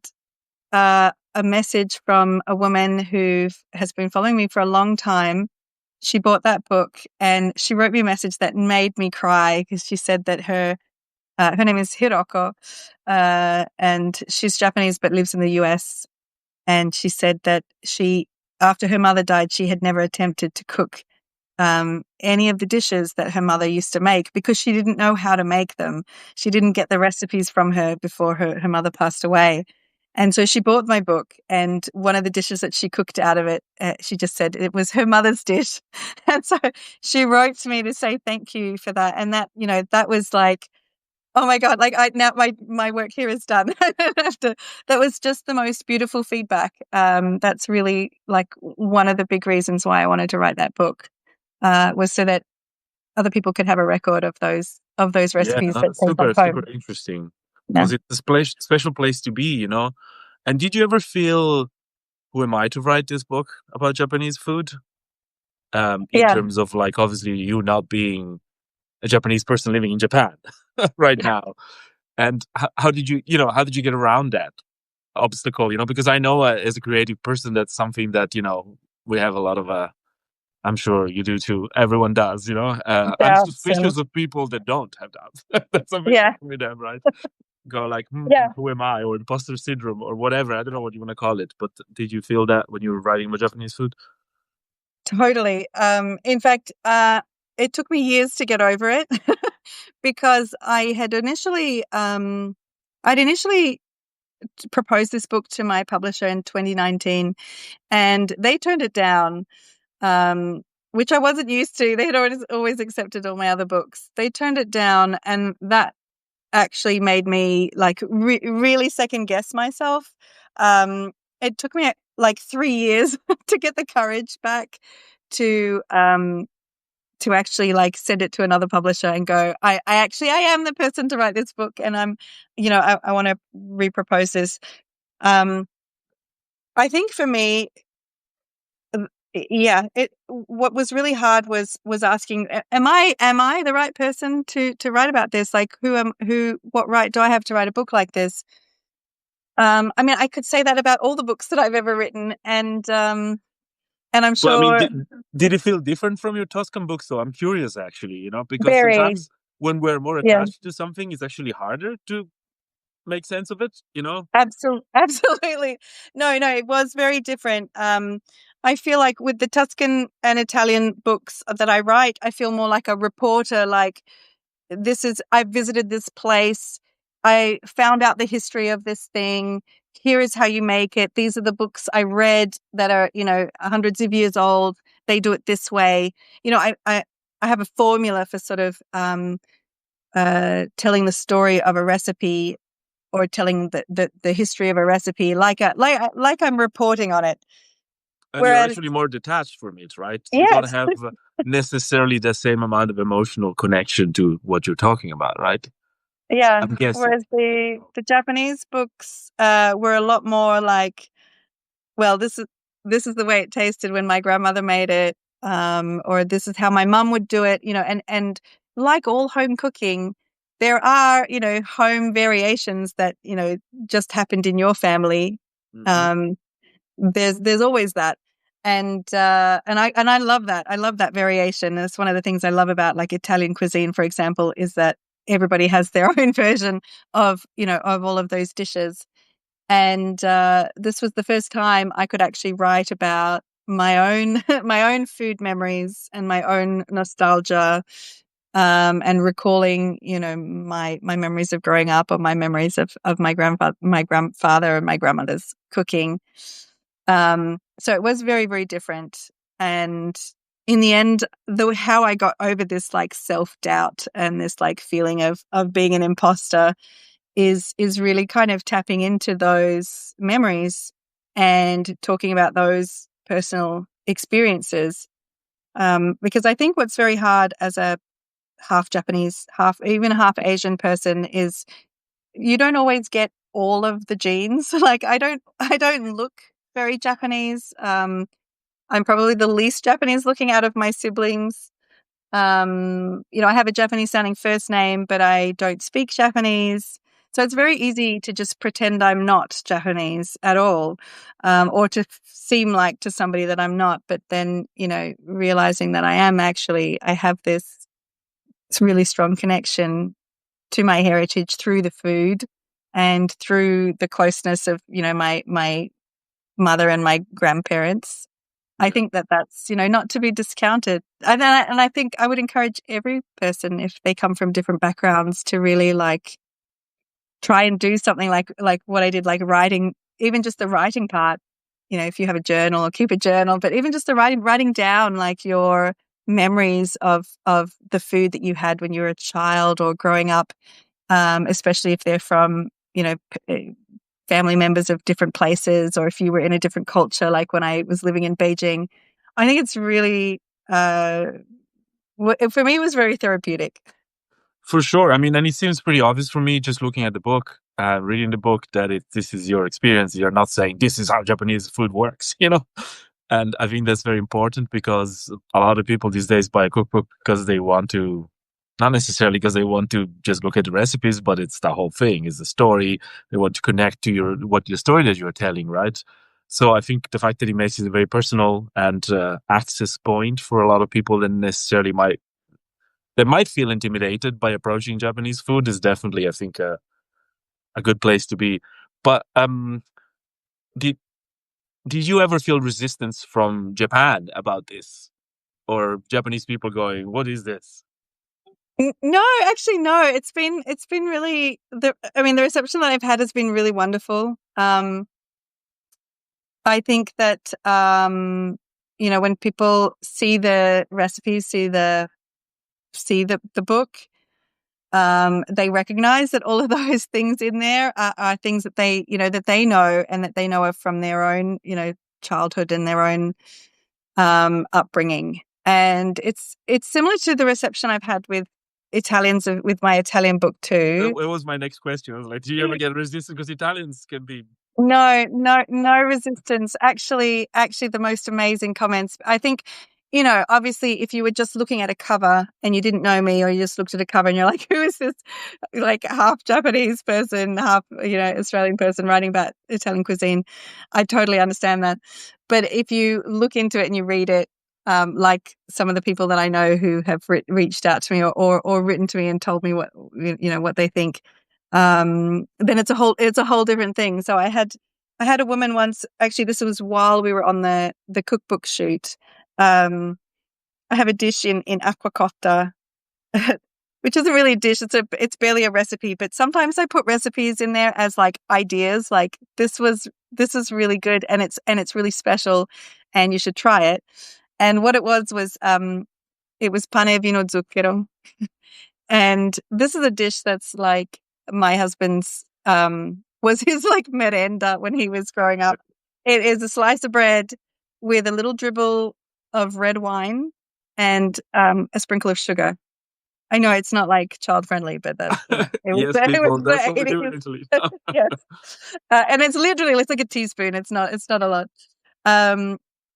a message from a woman who has been following me for a long time. She bought that book and she wrote me a message that made me cry because she said that her name is Hiroko, and she's Japanese but lives in the US. And she said that after her mother died, she had never attempted to cook any of the dishes that her mother used to make because she didn't know how to make them. She didn't get the recipes from her before her mother passed away. And so she bought my book, and one of the dishes that she cooked out of it, she just said it was her mother's dish. And so she wrote to me to say thank you for that. And that, you know, that was like, oh my God, like now my work here is done. I don't have to, that was just the most beautiful feedback. That's really like one of the big reasons why I wanted to write that book, was so that other people could have a record of those yeah, recipes that taste like super, super home. interesting. Yeah. Because it's a special place to be, you know. And did you ever feel, who am I to write this book about Japanese food? In Yeah. terms of like, obviously, you not being a Japanese person living in Japan right Yeah. now. And how did you, how did you get around that obstacle? You know, because I know as a creative person, that's something that, we have a lot of, I'm sure you do too. Everyone does, I'm Doubts and suspicious of people that don't have doubts. That's something yeah. wrong with them, right? Go like, Yeah. who am I? Or imposter syndrome or whatever. I don't know what you want to call it. But did you feel that when you were writing about Japanese food? Totally. In fact, it took me years to get over it because I'd initially proposed this book to my publisher in 2019, and they turned it down, which I wasn't used to. They had always accepted all my other books. They turned it down, and that actually made me like really second guess myself. It took me like 3 years to get the courage back to actually like send it to another publisher and go, I am the person to write this book, and I want to repropose this. Um, I think for me, yeah, what was really hard was asking, am I the right person to write about this? Like, what right do I have to write a book like this? I mean, I could say that about all the books that I've ever written, and I'm Well, I mean, sure did it feel different from your Tuscan books? So I'm curious, actually, because very, sometimes when we're more yeah. attached to something, it's actually harder to make sense of it. Absolutely. No, it was very different. I feel like with the Tuscan and Italian books that I write, I feel more like a reporter. Like, I visited this place. I found out the history of this thing. Here is how you make it. These are the books I read that are, hundreds of years old. They do it this way. I have a formula for sort of telling the story of a recipe, or telling the history of a recipe, like I'm reporting on it. And you're Whereas, actually more detached from it, right? You don't yes, have necessarily the same amount of emotional connection to what you're talking about, right? yeah. I'm guessing. Whereas the Japanese books were a lot more like, well, this is the way it tasted when my grandmother made it, or this is how my mum would do it, and like all home cooking, there are, home variations that, just happened in your family. Hmm. Um, there's always that. And I love that. I love that variation. That's one of the things I love about like Italian cuisine, for example, is that everybody has their own version of all of those dishes. And this was the first time I could actually write about my own my own food memories and my own nostalgia. and recalling, my memories of growing up, or my memories of my grandfather and my grandmother's cooking. So it was very, very different. And in the end, how I got over this like self-doubt and this like feeling of being an imposter is really kind of tapping into those memories and talking about those personal experiences. Because I think what's very hard as a half Japanese, even half Asian person is you don't always get all of the genes. Like I don't look very Japanese. I'm probably the least Japanese looking out of my siblings. I have a Japanese sounding first name, but I don't speak Japanese. So it's very easy to just pretend I'm not Japanese at all, or to seem like to somebody that I'm not. But then, realizing that I am actually, I have this really strong connection to my heritage through the food and through the closeness of, my mother and my grandparents. I think that's, not to be discounted. And I think I would encourage every person, if they come from different backgrounds, to really like try and do something like what I did, like writing, even just the writing part. If you have a journal, or keep a journal, but even just the writing down like your memories of the food that you had when you were a child or growing up, especially if they're from, family members of different places, or if you were in a different culture, like when I was living in Beijing. I think it's really, for me, it was very therapeutic. For sure. I mean, and it seems pretty obvious for me just looking at the book, reading the book, that this is your experience. You're not saying this is how Japanese food works, And I think that's very important, because a lot of people these days buy a cookbook because they want to, not necessarily because they want to just look at the recipes, but it's the whole thing, is the story. They want to connect to your story that you're telling, right? So I think the fact that he makes it a very personal and access point for a lot of people that necessarily might feel intimidated by approaching Japanese food is definitely, I think, a good place to be. But did you ever feel resistance from Japan about this, or Japanese people going, "What is this?" No, actually, no. It's been really the reception that I've had has been really wonderful. I think that when people see the recipes, see the book, they recognize that all of those things in there are things that they know, and that they know of from their own, childhood and their own upbringing. And it's similar to the reception I've had with Italians, with my Italian book too. That was my next question. I was like, do you ever get resistance? Because Italians can be... No resistance. Actually, the most amazing comments. I think, obviously, if you were just looking at a cover and you didn't know me, or you just looked at a cover and you're like, who is this, like half Japanese person, half, Australian person writing about Italian cuisine? I totally understand that. But if you look into it and you read it, like some of the people that I know who have reached out to me, or written to me and told me what they think, then it's a whole different thing. So I had a woman once, actually this was while we were on the cookbook shoot. I have a dish in aquacotta, which isn't really a dish. It's barely a recipe, but sometimes I put recipes in there as like ideas, like this is really good, and it's really special, and you should try it. And what it was it was pane vino zucchero. And this is a dish that's like my husband's, was his like merenda when he was growing up. It is a slice of bread with a little dribble of red wine and a sprinkle of sugar. I know it's not like child friendly, but that's yes, people, that's what we do in Italy. Yes, and it's like a teaspoon. It's not a lot.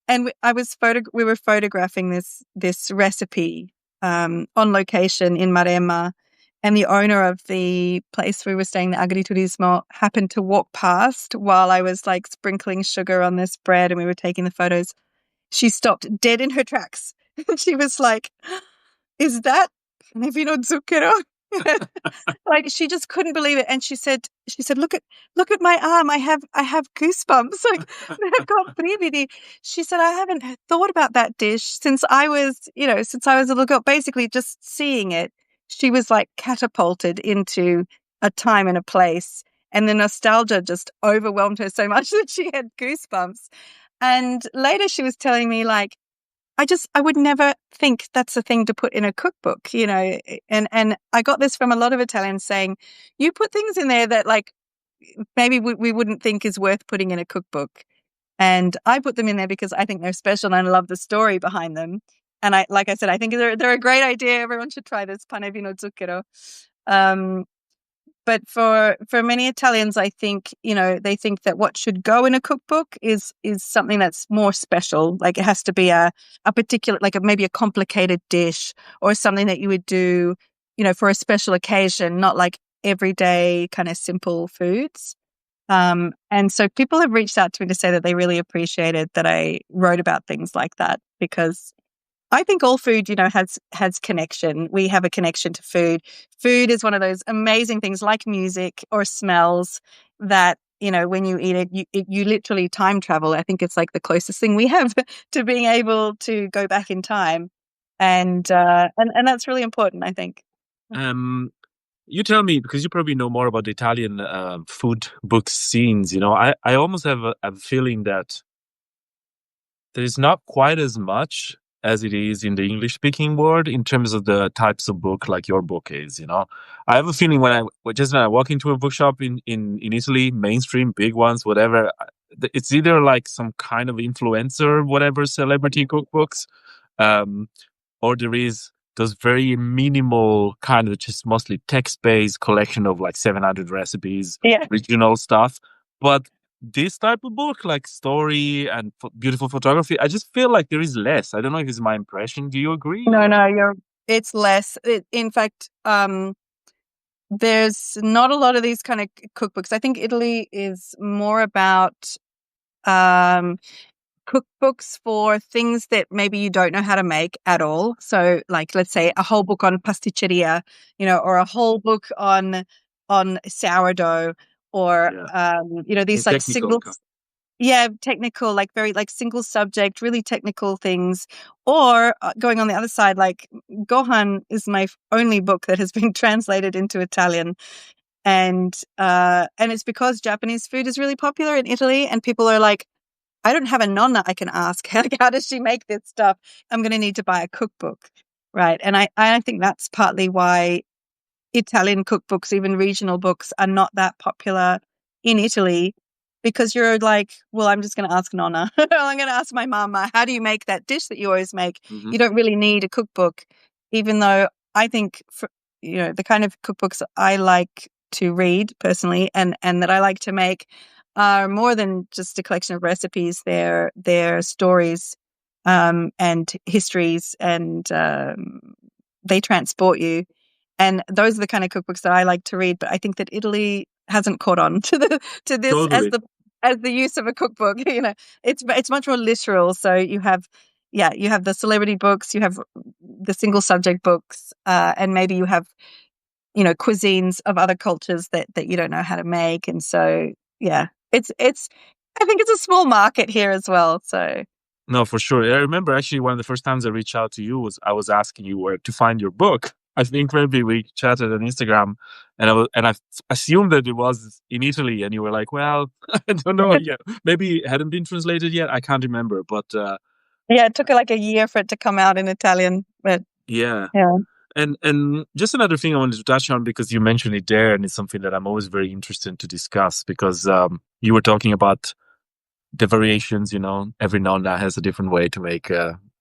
And we were photographing this recipe on location in Maremma, and the owner of the place we were staying, the Agriturismo, happened to walk past while I was like sprinkling sugar on this bread and we were taking the photos. She stopped dead in her tracks. She was like, "Is that pane vino zucchero?" Like she just couldn't believe it, and she said, look at my arm. I have goosebumps. Like she said, I haven't thought about that dish since I was, since I was a little girl. Basically, just seeing it, she was like catapulted into a time and a place, and the nostalgia just overwhelmed her so much that she had goosebumps. And later, she was telling me like, I would never think that's a thing to put in a cookbook, and I got this from a lot of Italians saying, you put things in there that like maybe we wouldn't think is worth putting in a cookbook. And I put them in there because I think they're special and I love the story behind them. And like I said, I think they're a great idea. Everyone should try this pane vino zucchero. Um, but for many Italians, I think, they think that what should go in a cookbook is something that's more special. Like it has to be a particular, like maybe a complicated dish or something that you would do, for a special occasion, not like everyday kind of simple foods. And so people have reached out to me to say that they really appreciated that I wrote about things like that, because I think all food, has connection. We have a connection to food. Food is one of those amazing things like music or smells that, when you eat it, you literally time travel. I think it's like the closest thing we have to being able to go back in time. And that's really important, I think. You tell me, because you probably know more about the Italian food book scenes. I almost have a feeling that there is not quite as much as it is in the English-speaking world in terms of the types of book like your book is. I have a feeling when I walk into a bookshop in Italy, mainstream, big ones, whatever, it's either like some kind of influencer, whatever, celebrity cookbooks, or there is those very minimal kind of just mostly text-based collection of like 700 recipes, Yeah. regional stuff. But this type of book, like story and beautiful photography, I just feel like there is less. I don't know if it's my impression. Do you agree? No, it's less. In fact, there's not a lot of these kind of cookbooks. I think Italy is more about cookbooks for things that maybe you don't know how to make at all. So, like, let's say a whole book on pasticceria, or a whole book on sourdough, or these like single. Yeah, technical, like very like single subject, really technical things. Or going on the other side, like Gohan is my only book that has been translated into Italian, and it's because Japanese food is really popular in Italy, and people are like, I don't have a nonna I can ask. How does she make this stuff? I'm going to need to buy a cookbook, right? And I think that's partly why Italian cookbooks, even regional books, are not that popular in Italy, because you're like, well, I'm just going to ask Nonna. I'm going to ask my mama, how do you make that dish that you always make? Mm-hmm. You don't really need a cookbook, even though I think, the kind of cookbooks I like to read personally and that I like to make are more than just a collection of recipes. They're stories and histories, and they transport you. And those are the kind of cookbooks that I like to read. But I think that Italy hasn't caught on to this Totally. as the use of a cookbook. It's much more literal. So you have the celebrity books, you have the single subject books, and maybe you have cuisines of other cultures that you don't know how to make. And so it's I think it's a small market here as well. So. No, for sure. I remember actually one of the first times I reached out to you was I was asking you where to find your book. I think maybe we chatted on Instagram, and I assumed that it was in Italy, and you were like, "Well, I don't know yet. Maybe it hadn't been translated yet. I can't remember." But it took like a year for it to come out in Italian. But yeah. Yeah. And just another thing I wanted to touch on, because you mentioned it there, and it's something that I'm always very interested to discuss, because you were talking about the variations, every nonna has a different way to make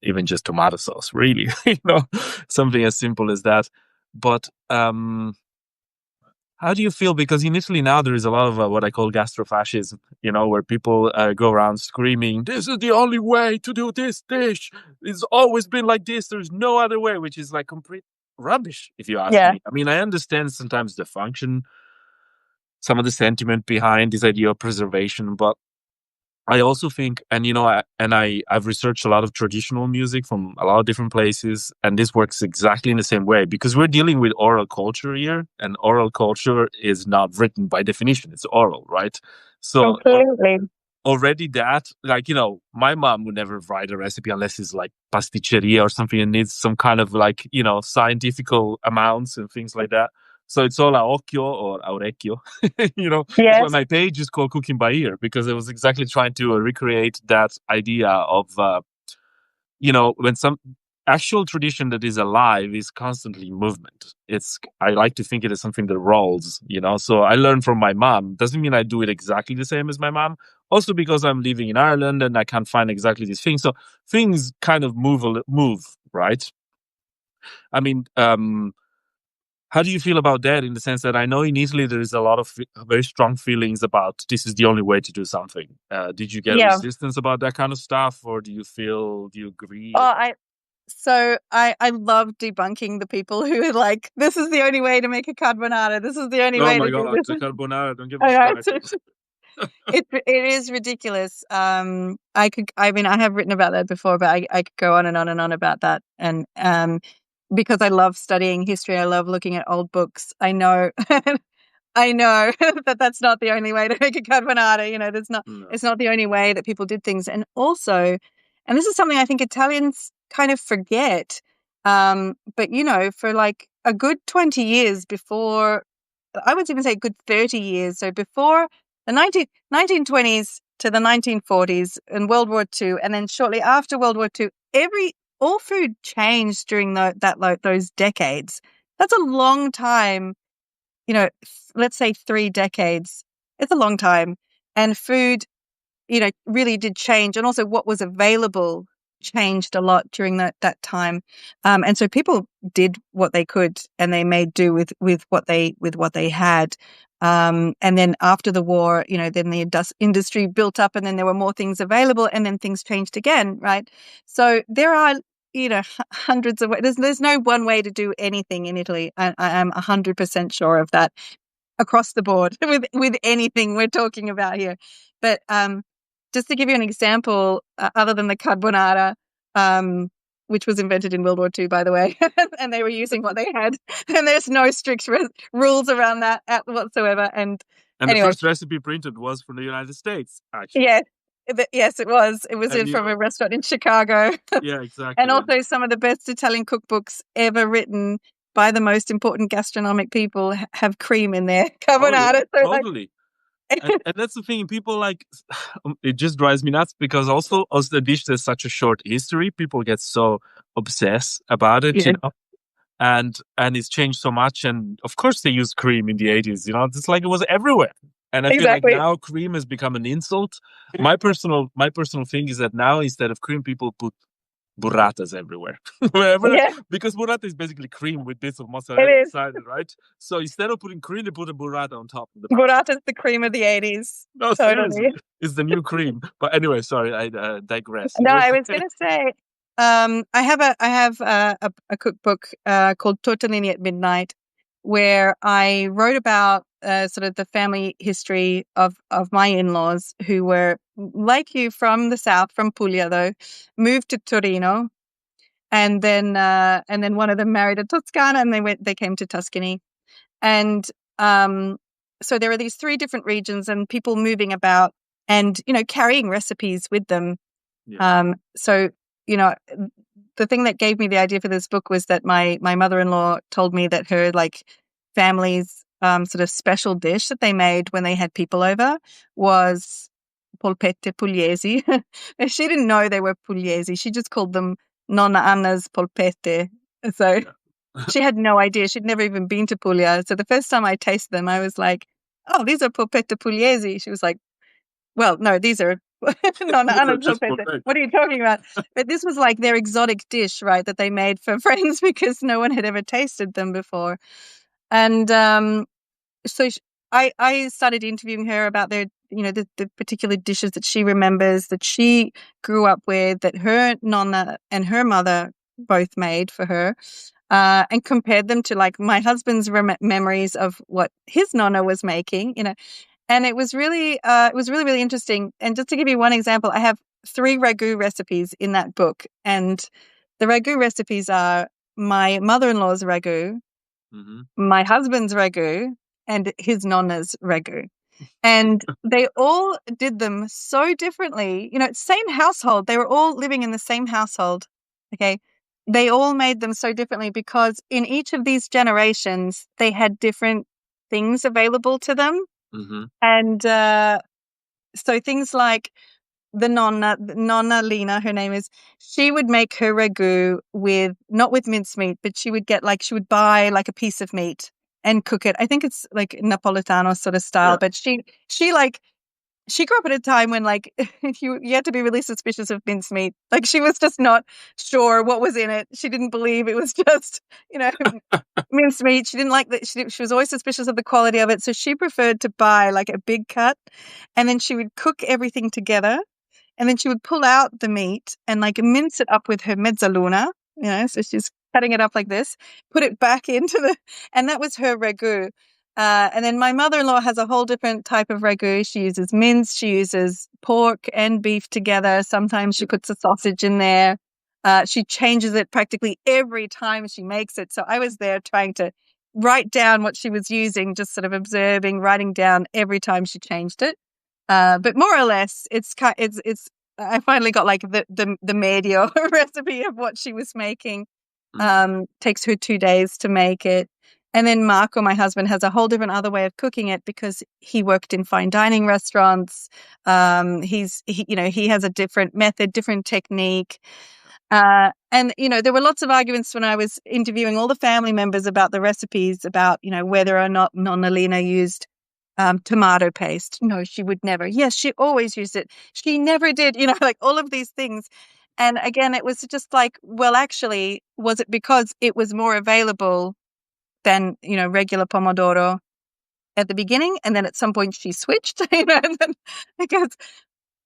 even just tomato sauce, really, something as simple as that. But how do you feel? Because in Italy now there is a lot of what I call gastrofascism, where people go around screaming, this is the only way to do this dish. It's always been like this. There's no other way, which is like complete rubbish, if you ask me. I mean, I understand sometimes the function, some of the sentiment behind this idea of preservation, but I also think, and I've researched a lot of traditional music from a lot of different places, and this works exactly in the same way because we're dealing with oral culture here, and oral culture is not written by definition; it's oral, right? So Completely. already that, like, my mom would never write a recipe unless it's like pasticceria or something and needs some kind of like, scientifical amounts and things like that. So it's all a occhio or orecchio. That's why Yes. my page is called Cooking by Ear, because it was exactly trying to recreate that idea of, when some actual tradition that is alive is constantly in movement. I like to think it is something that rolls. So I learned from my mom. Doesn't mean I do it exactly the same as my mom. Also because I'm living in Ireland and I can't find exactly these things. So things kind of move, right? I mean, how do you feel about that, in the sense that I know in Italy there is a lot of very strong feelings about this is the only way to do something. Did you get Yeah. resistance about that kind of stuff, or do you agree? Oh, I love debunking the people who are like, this is the only way to make a carbonara. This is the only Oh way my to do God, the this. carbonara! Don't get me I know, started. it is ridiculous. I mean, I have written about that before, but I could go on and on and on about that. And because I love studying history, I love looking at old books. I know I know that that's not the only way to make a carbonara. No. It's not the only way that people did things. And also, and this is something I think Italians kind of forget. But for like a good 20 years before, I would even say a good 30 years. So before the 1920s to the 1940s and World War II, and then shortly after World War II, all food changed during those decades. That's a long time, let's say 3 decades. It's a long time. And food, really did change. And also what was available changed a lot during that time. And so people did what they could, and they made do with what they had. And then after the war, then the industry built up, and then there were more things available, and then things changed again, right? So there are, hundreds of ways. There's no one way to do anything in Italy. I am 100% sure of that, across the board with anything we're talking about here. But just to give you an example, other than the carbonara, which was invented in World War II, by the way, and they were using what they had, and there's no strict rules around that whatsoever. And And the anyway, first recipe printed was from the United States, actually. yeah, yes, it was. It was And from a restaurant in Chicago. yeah, And exactly. also some of the best Italian cookbooks ever written by the most important gastronomic people have cream in their Oh yeah, carbonara. So like, totally. And that's the thing. People like it just drives me nuts, because also as the dish has such a short history, people get so obsessed about it, yeah, and it's changed so much. And of course, they used cream in the 80s. It's like it was everywhere. And I feel like exactly. now cream has become an insult. My personal thing is that now, instead of cream, people put burratas everywhere, wherever, Yeah, because burrata is basically cream with bits of it mozzarella is. inside it, right? So instead of putting cream, they put a burrata on top of the pasta. Burrata's the cream of the 80s. No, seriously, Totally. it's the new cream. But anyway, sorry, I digress. You No, were I was saying? going to say, I have a cookbook called Tortellini at Midnight, where I wrote about sort of the family history of my in-laws, who were like you, from the south, from Puglia though, moved to Torino, and then one of them married a Toscana, and they came to Tuscany. And so there are these 3 different regions, and people moving about, and carrying recipes with them. Yeah. So, the thing that gave me the idea for this book was that my mother-in-law told me that her like family's sort of special dish that they made when they had people over was polpette pugliesi. She didn't know they were pugliesi. She just called them Nonna Anna's polpette. So Yeah. she had no idea. She'd never even been to Puglia. So the first time I tasted them, I was like, "Oh, these are polpette pugliesi." She was like, "Well, no, these are Nonna These are Anna's just polpette. polpette. What are you talking about?" But this was like their exotic dish, right, that they made for friends because no one had ever tasted them before. And so I started interviewing her about the particular dishes that she remembers, that she grew up with, that her nonna and her mother both made for her, and compared them to like my husband's memories of what his nonna was making, And it was really interesting. And just to give you one example, I have 3 ragu recipes in that book. And the ragu recipes are my mother-in-law's ragu, Hmm. my husband's ragu, and his nonna's ragu. And they all did them so differently. Same household. They were all living in the same household. Okay. They all made them so differently because in each of these generations, they had different things available to them. Hmm. And so things like the Nonna Lena, her name is, she would make her ragu not with mincemeat, but she would buy like a piece of meat and cook it. I think it's like Napolitano sort of style, Yeah. but she grew up at a time when like you had to be really suspicious of mincemeat. Like she was just not sure what was in it. She didn't believe it was just, mincemeat. She didn't like that. She was always suspicious of the quality of it. So she preferred to buy like a big cut, and then she would cook everything together. And then she would pull out the meat and like mince it up with her mezzaluna, so she's cutting it up like this, put it back and that was her ragu. And then my mother-in-law has a whole different type of ragu. She uses mince, she uses pork and beef together. Sometimes she puts a sausage in there. She changes it practically every time she makes it. So I was there trying to write down what she was using, just sort of observing, writing down every time she changed it. But more or less, it's I finally got like the medio recipe of what she was making. Takes her 2 days to make it. And then Marco, my husband, has a whole different other way of cooking it because he worked in fine dining restaurants. He has a different method, different technique. And there were lots of arguments when I was interviewing all the family members about the recipes, about, whether or not Nonna Lena used tomato paste. No, she would never. Yes, she always used it. She never did, like all of these things. And again, it was just like, well, actually, was it because it was more available than, regular pomodoro at the beginning? And then at some point she switched, and then, because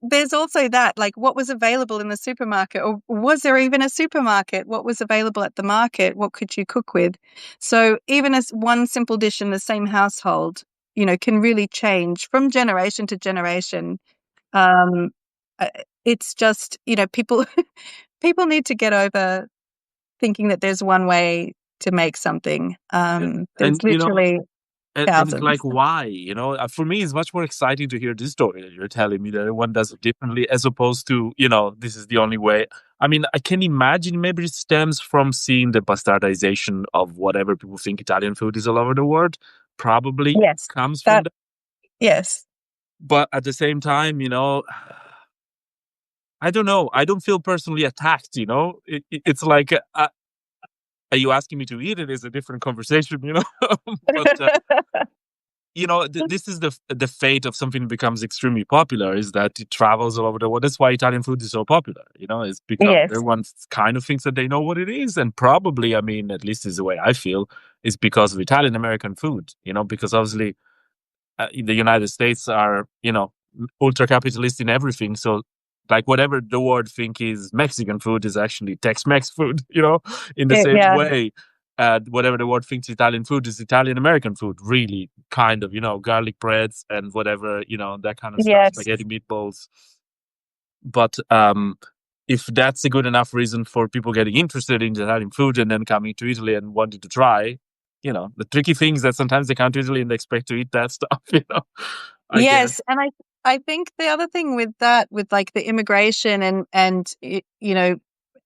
there's also that, like, what was available in the supermarket, or was there even a supermarket? What was available at the market? What could you cook with? So even as one simple dish in the same household, can really change from generation to generation. Um, uh, it's just, people people need to get over thinking that there's one way to make something. There's And literally and thousands. like, why? For me, it's much more exciting to hear this story that you're telling me that everyone does it differently, as opposed to, this is the only way. I mean, I can imagine maybe it stems from seeing the bastardization of whatever people think Italian food is all over the world. Probably Yes, comes from that that. yes. But at the same time, I don't know. I don't feel personally attacked. It's like, are you asking me to eat it? Is a different conversation. But this is the fate of something that becomes extremely popular, is that it travels all over the world. That's why Italian food is so popular. It's because Yes. everyone kind of thinks that they know what it is, and probably, I mean, at least is the way I feel, is because of Italian American food. Because obviously the United States are, ultra capitalist in everything. So, like, whatever the world think is Mexican food is actually Tex-Mex food, in the same Yeah. way. Whatever the world thinks Italian food is Italian American food, really, kind of, garlic breads and whatever, that kind of stuff, Yes. spaghetti meatballs. But if that's a good enough reason for people getting interested in Italian food and then coming to Italy and wanting to try, the tricky thing is that sometimes they come to Italy and they expect to eat that stuff, I guess. Yes, and I think the other thing with that, with like the immigration and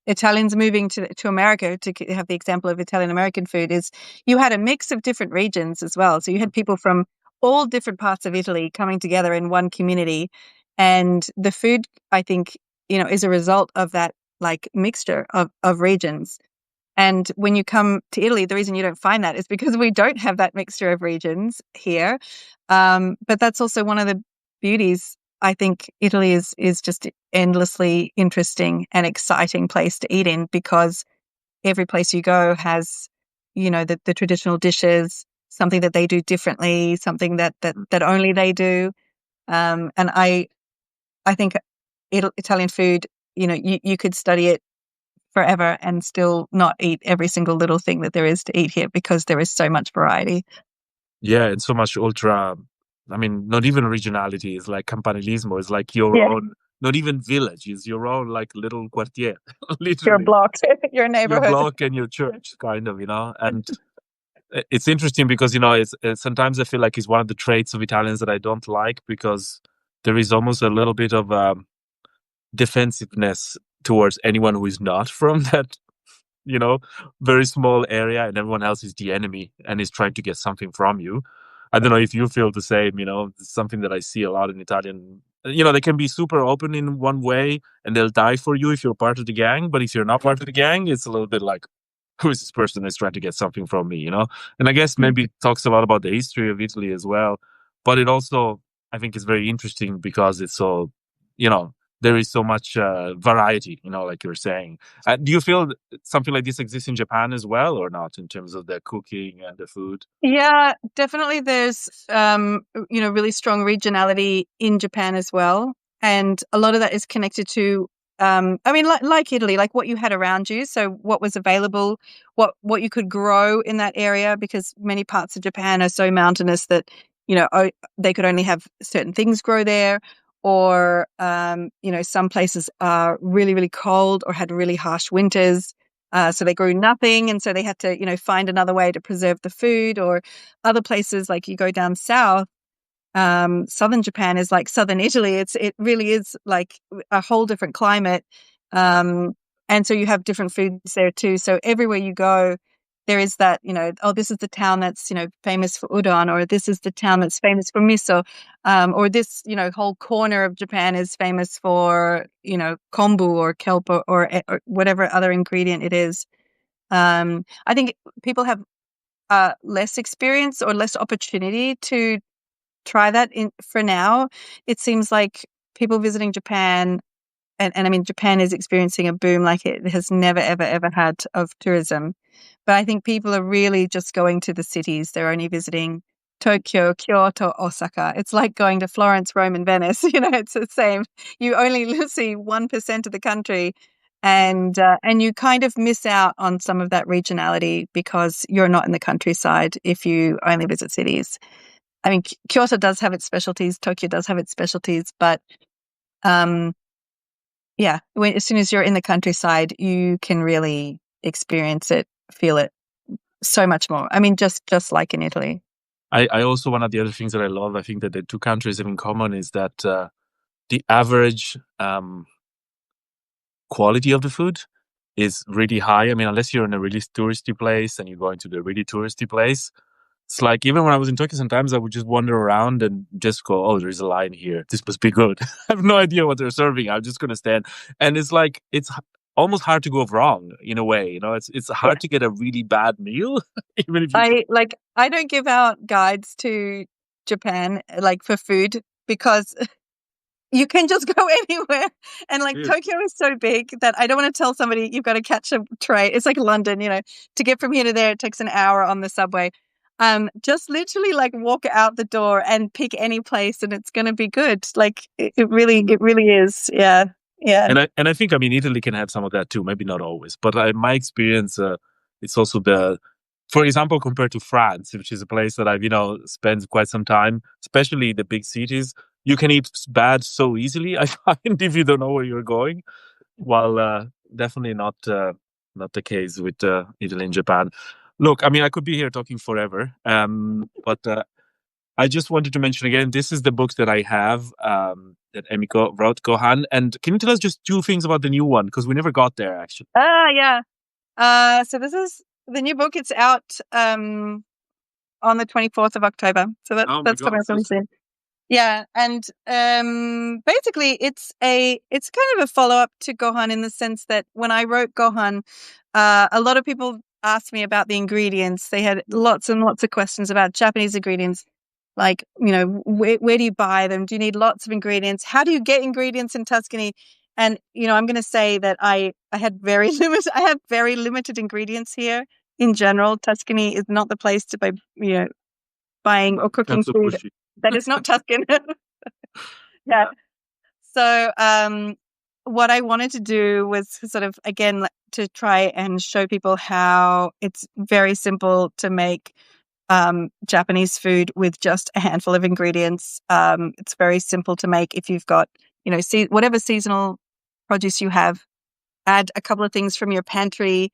Italians moving to America, to have the example of Italian American food, is you had a mix of different regions as well. So you had people from all different parts of Italy coming together in one community, and the food, I think, is a result of that, like, mixture of regions. And when you come to Italy, the reason you don't find that is because we don't have that mixture of regions here. But that's also one of the beauties. I think Italy is just endlessly interesting and exciting place to eat in, because every place you go has, the traditional dishes, something that they do differently, something that only they do. And I think Italian food, you could study it forever and still not eat every single little thing that there is to eat here, because there is so much variety. Yeah, and so much ultra I mean, not even regionality. It's like campanilismo. It's like your Yeah, own, not even village. It's your own like little quartier, your literally block, your your neighborhood. block and your church, kind of, And it's interesting because it's sometimes I feel like it's one of the traits of Italians that I don't like because there is almost a little bit of defensiveness towards anyone who is not from that you know, very small area and everyone else is the enemy and is trying to get something from you. I don't know if you feel the same, it's something that I see a lot in Italian. They can be super open in one way and they'll die for you if you're part of the gang. But if you're not part of the gang, it's a little bit like, who is this person that's trying to get something from me? And I guess maybe it talks a lot about the history of Italy as well. But it also, I think, is very interesting because it's so, you know, there is so much variety, like you're saying. Do you feel something like this exists in Japan as well, or not, in terms of the cooking and the food? Yeah, definitely. There's, really strong regionality in Japan as well, and a lot of that is connected to, I mean, like Italy, like what you had around you. So what was available, what you could grow in that area, because many parts of Japan are so mountainous that they could only have certain things grow there, or some places are really really cold or had really harsh winters. So they grew nothing, and so they had to, find another way to preserve the food. Or other places, like you go down south, southern Japan is like southern Italy. It really is like a whole different climate, um, and so you have different foods there too. So everywhere you go, there is that, oh, this is the town that's famous for udon, or this is the town that's famous for miso, or this whole corner of Japan is famous for kombu or kelp, or whatever other ingredient it is. I think people have less experience or less opportunity to try that for now. It seems like people visiting Japan, and I mean, Japan is experiencing a boom like it has never, ever, ever had of tourism. But I think people are really just going to the cities. They're only visiting Tokyo, Kyoto, Osaka. It's like going to Florence, Rome, and Venice. It's the same. You only see 1% of the country, and you kind of miss out on some of that regionality because you're not in the countryside if you only visit cities. I mean, Kyoto does have its specialties, Tokyo does have its specialties, but um, yeah, as soon as you're in the countryside, you can really experience it, feel it so much more. I mean, just like in Italy. I also, one of the other things that I love, I think that the two countries have in common is that the average quality of the food is really high. I mean, unless you're in a really touristy place and you're going to the really touristy place, it's like, even when I was in Turkey, sometimes I would just wander around and just go, oh, there's a line here. This must be good. I have no idea what they're serving. I'm just going to stand. And it's like, almost hard to go wrong in a way. It's Yeah. hard to get a really bad meal, even if you. I don't give out guides to Japan like for food because you can just go anywhere. And like Really? Tokyo is so big that I don't want to tell somebody you've got to catch a train. It's like London, to get from here to there, it takes an hour on the subway. Just literally like walk out the door and pick any place and it's going to be good. Like it really is. Yeah. Yeah. And I think, I mean, Italy can have some of that too. Maybe not always, but in my experience, it's also for example, compared to France, which is a place that I've spent quite some time, especially the big cities. You can eat bad so easily, I find, if you don't know where you're going. While definitely not the case with Italy and Japan. Look, I mean, I could be here talking forever, but I just wanted to mention again, this is the book that I have, that Emiko wrote, Gohan. And can you tell us just two things about the new one? Because we never got there, actually. Yeah. So this is the new book. It's out on the 24th of October. So Oh my that's God, coming up so really soon. soon. Yeah, and basically it's kind of a follow-up to Gohan in the sense that when I wrote Gohan, a lot of people asked me about the ingredients. They had lots and lots of questions about Japanese ingredients, like, where do you buy them? Do you need lots of ingredients? How do you get ingredients in Tuscany? And I'm going to say that I had very limited. I have very limited ingredients here in general. Tuscany is not the place to buy, buying or cooking That's so food pushy. that is not Tuscan. Yeah. Yeah. So, what I wanted to do was sort of, again, to try and show people how it's very simple to make Japanese food with just a handful of ingredients. It's very simple to make. If you've got, whatever seasonal produce you have, add a couple of things from your pantry.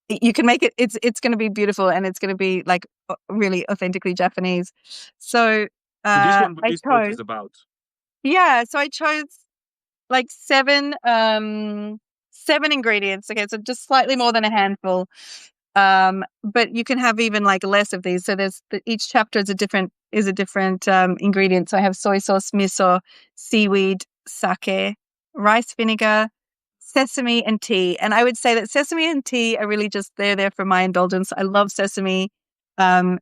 You can make it. It's going to be beautiful, and it's going to be like really authentically Japanese. So So this I this book chose. is about. Yeah, so I chose like seven ingredients. Okay, so just slightly more than a handful. But you can have even like less of these. So each chapter is a different ingredient. So I have soy sauce, miso, seaweed, sake, rice vinegar, sesame, and tea. And I would say that sesame and tea are really just there for my indulgence. I love sesame,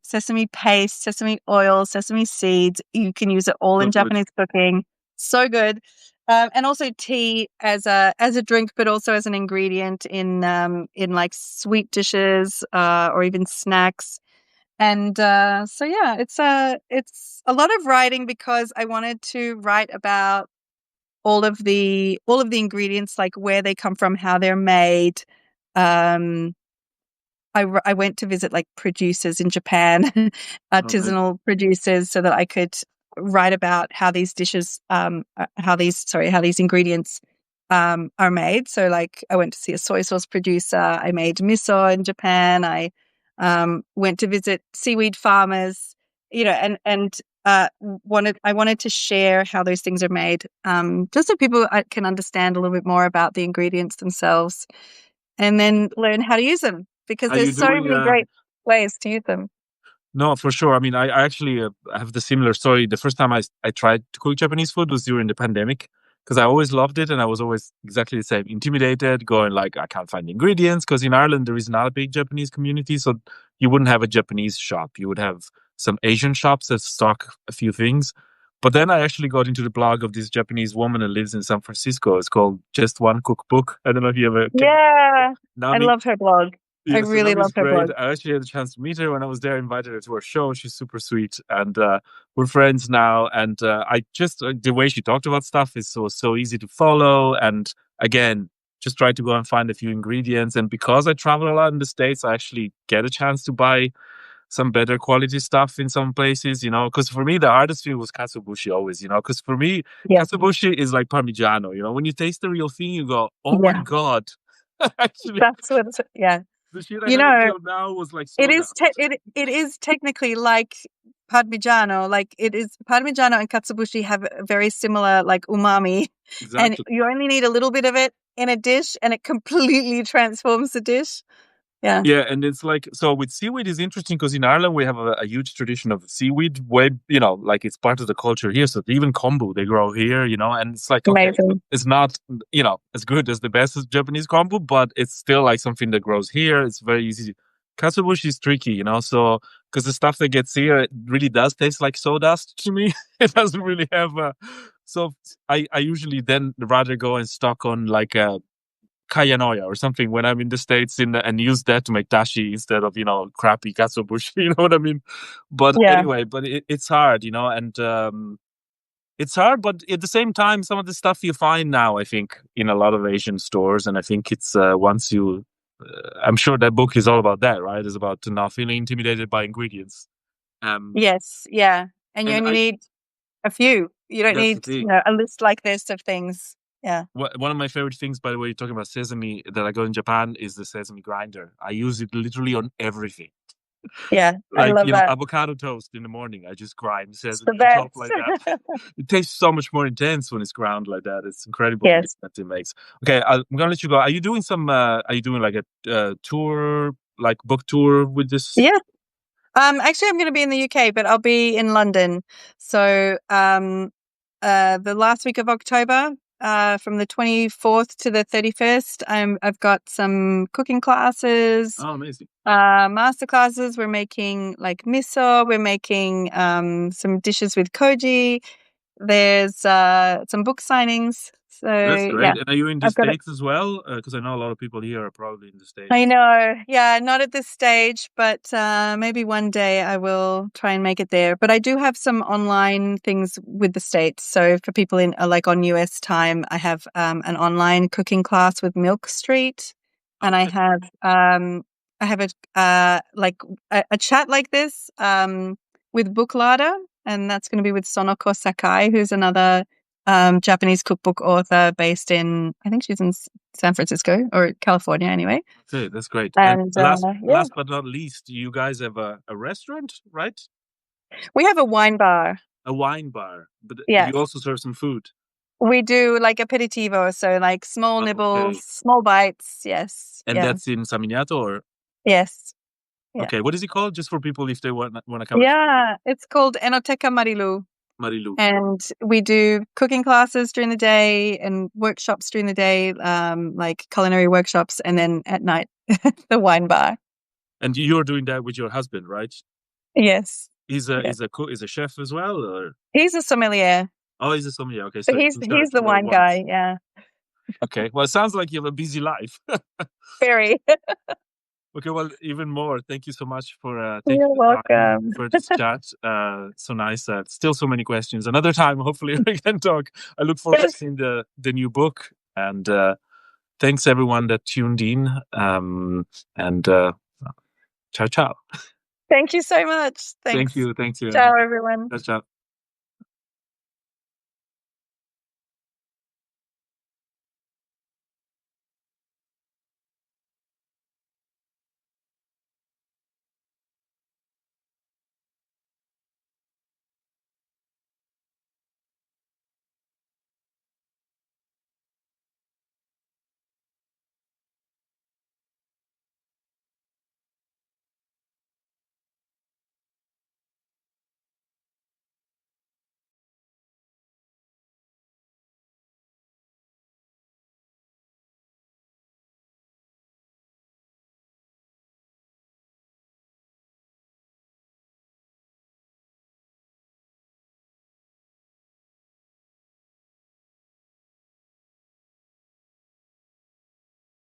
sesame paste, sesame oil, sesame seeds. You can use it all So in good. Japanese cooking. So good. And also tea as a drink, but also as an ingredient in like sweet dishes or even snacks. And so yeah, it's a lot of writing because I wanted to write about all of the ingredients, like where they come from, how they're made. Um, I went to visit like producers in Japan, Amazing. artisanal producers, so that I could write about how these dishes, how these ingredients are made. So like I went to see a soy sauce producer. I made miso in Japan. I went to visit seaweed farmers, and I wanted to share how those things are made, just so people can understand a little bit more about the ingredients themselves, and then learn how to use them because Are there's you so doing? many great ways to use them. No, for sure. I mean, I actually have the similar story. The first time I tried to cook Japanese food was during the pandemic because I always loved it and I was always exactly the same, intimidated, going like, I can't find ingredients because in Ireland there is not a big Japanese community. So you wouldn't have a Japanese shop. You would have some Asian shops that stock a few things. But then I actually got into the blog of this Japanese woman that lives in San Francisco. It's called Just One Cookbook. I don't know if you ever came. Yeah, I Nami. love her blog. I Yeah, really Tsunami is love her great. blog. I actually had a chance to meet her when I was there, invited her to our show. She's super sweet. And we're friends now. And I just, the way she talked about stuff is so easy to follow. And again, just try to go and find a few ingredients. And because I travel a lot in the States, I actually get a chance to buy some better quality stuff in some places, because for me, the hardest thing was katsuobushi always, because for me, Yeah, katsuobushi is like Parmigiano, when you taste the real thing, you go, oh my yeah, God. Actually, that's what it's. Yeah, the shit I you had know, until now was like it is sawdust. it is technically like Parmigiano. Like it is Parmigiano and katsuobushi have a very similar like umami, and Exactly. you only need a little bit of it in a dish, and it completely transforms the dish. Yeah, Yeah, and it's like, so with seaweed is interesting because in Ireland we have a huge tradition of seaweed, way, like it's part of the culture here. So even kombu they grow here, and it's like, okay, amazing. it's not, as good as the best Japanese kombu, but it's still like something that grows here. It's very easy. Katsuobushi is tricky, so because the stuff that gets here, it really does taste like sawdust to me. It doesn't really have so I usually then rather go and stock on like a kayanoya or something when I'm in the States and use that to make dashi instead of, crappy katsuobushi, you know what I mean? But Yeah, anyway, but it's hard, and it's hard, but at the same time, some of the stuff you find now, I think, in a lot of Asian stores, and I think it's once you, I'm sure that book is all about that, right? It's about not feeling intimidated by ingredients. Um, yes, yeah, and you and only I, need a few. You don't that's the need, thing. a list like this of things. Yeah, One of my favorite things, by the way, talking about sesame that I got in Japan is the sesame grinder. I use it literally on everything. yeah, I Like, love that. avocado toast in the morning. I just grind It's the sesame on top best. like that. It tastes so much more intense when it's ground like that. It's incredible the Yes. difference it makes. Okay, I'm gonna let you go. Are you doing are you doing like a tour, like book tour with this? Yeah. Actually, I'm going to be in the UK, but I'll be in London. So, the last week of October, from the 24th to the 31st, I've got some cooking classes, Oh, amazing. master classes. We're making like miso. We're making some dishes with koji. There's some book signings. That's So yeah, great. And are you in the I've got it. States as well? Because I know a lot of people here are probably in the I States. know. Yeah, not at this stage, but maybe one day I will try and make it there. But I do have some online things with the States. So for people in like on US time, I have an online cooking class with Milk Street, and I Okay. have I have a chat like this with Booklada, and that's going to be with Sonoko Sakai, who's another Japanese cookbook author based in, I think she's in San Francisco or California anyway. Okay, that's great. And last but not least, you guys have a restaurant, right? We have a wine bar. A wine bar, but yes. you also serve some food. We do like aperitivo, so like small nibbles, small bites. Yes. And that's in San Miniato, or? Yes. Yeah. Okay, what is it called? Just for people if they want to come. Yeah, it's called Enoteca Marilu. Marilu. And we do cooking classes during the day and workshops during the day, like culinary workshops, and then at night the wine bar. And you're doing that with your husband, right? Yes. He's a cook, is a chef as well, or? He's a sommelier. Oh, he's a sommelier. Okay, so he's the wine guy. Yeah. Okay. Well, it sounds like you have a busy life. Very. Okay, well, even more. Thank you so much for taking the time for this chat. So nice. Still so many questions. Another time, hopefully, we can talk. I look forward to seeing the new book. And thanks everyone that tuned in. And ciao, ciao. Thank you so much. Thanks. Thank you. Ciao, everyone. Ciao, ciao.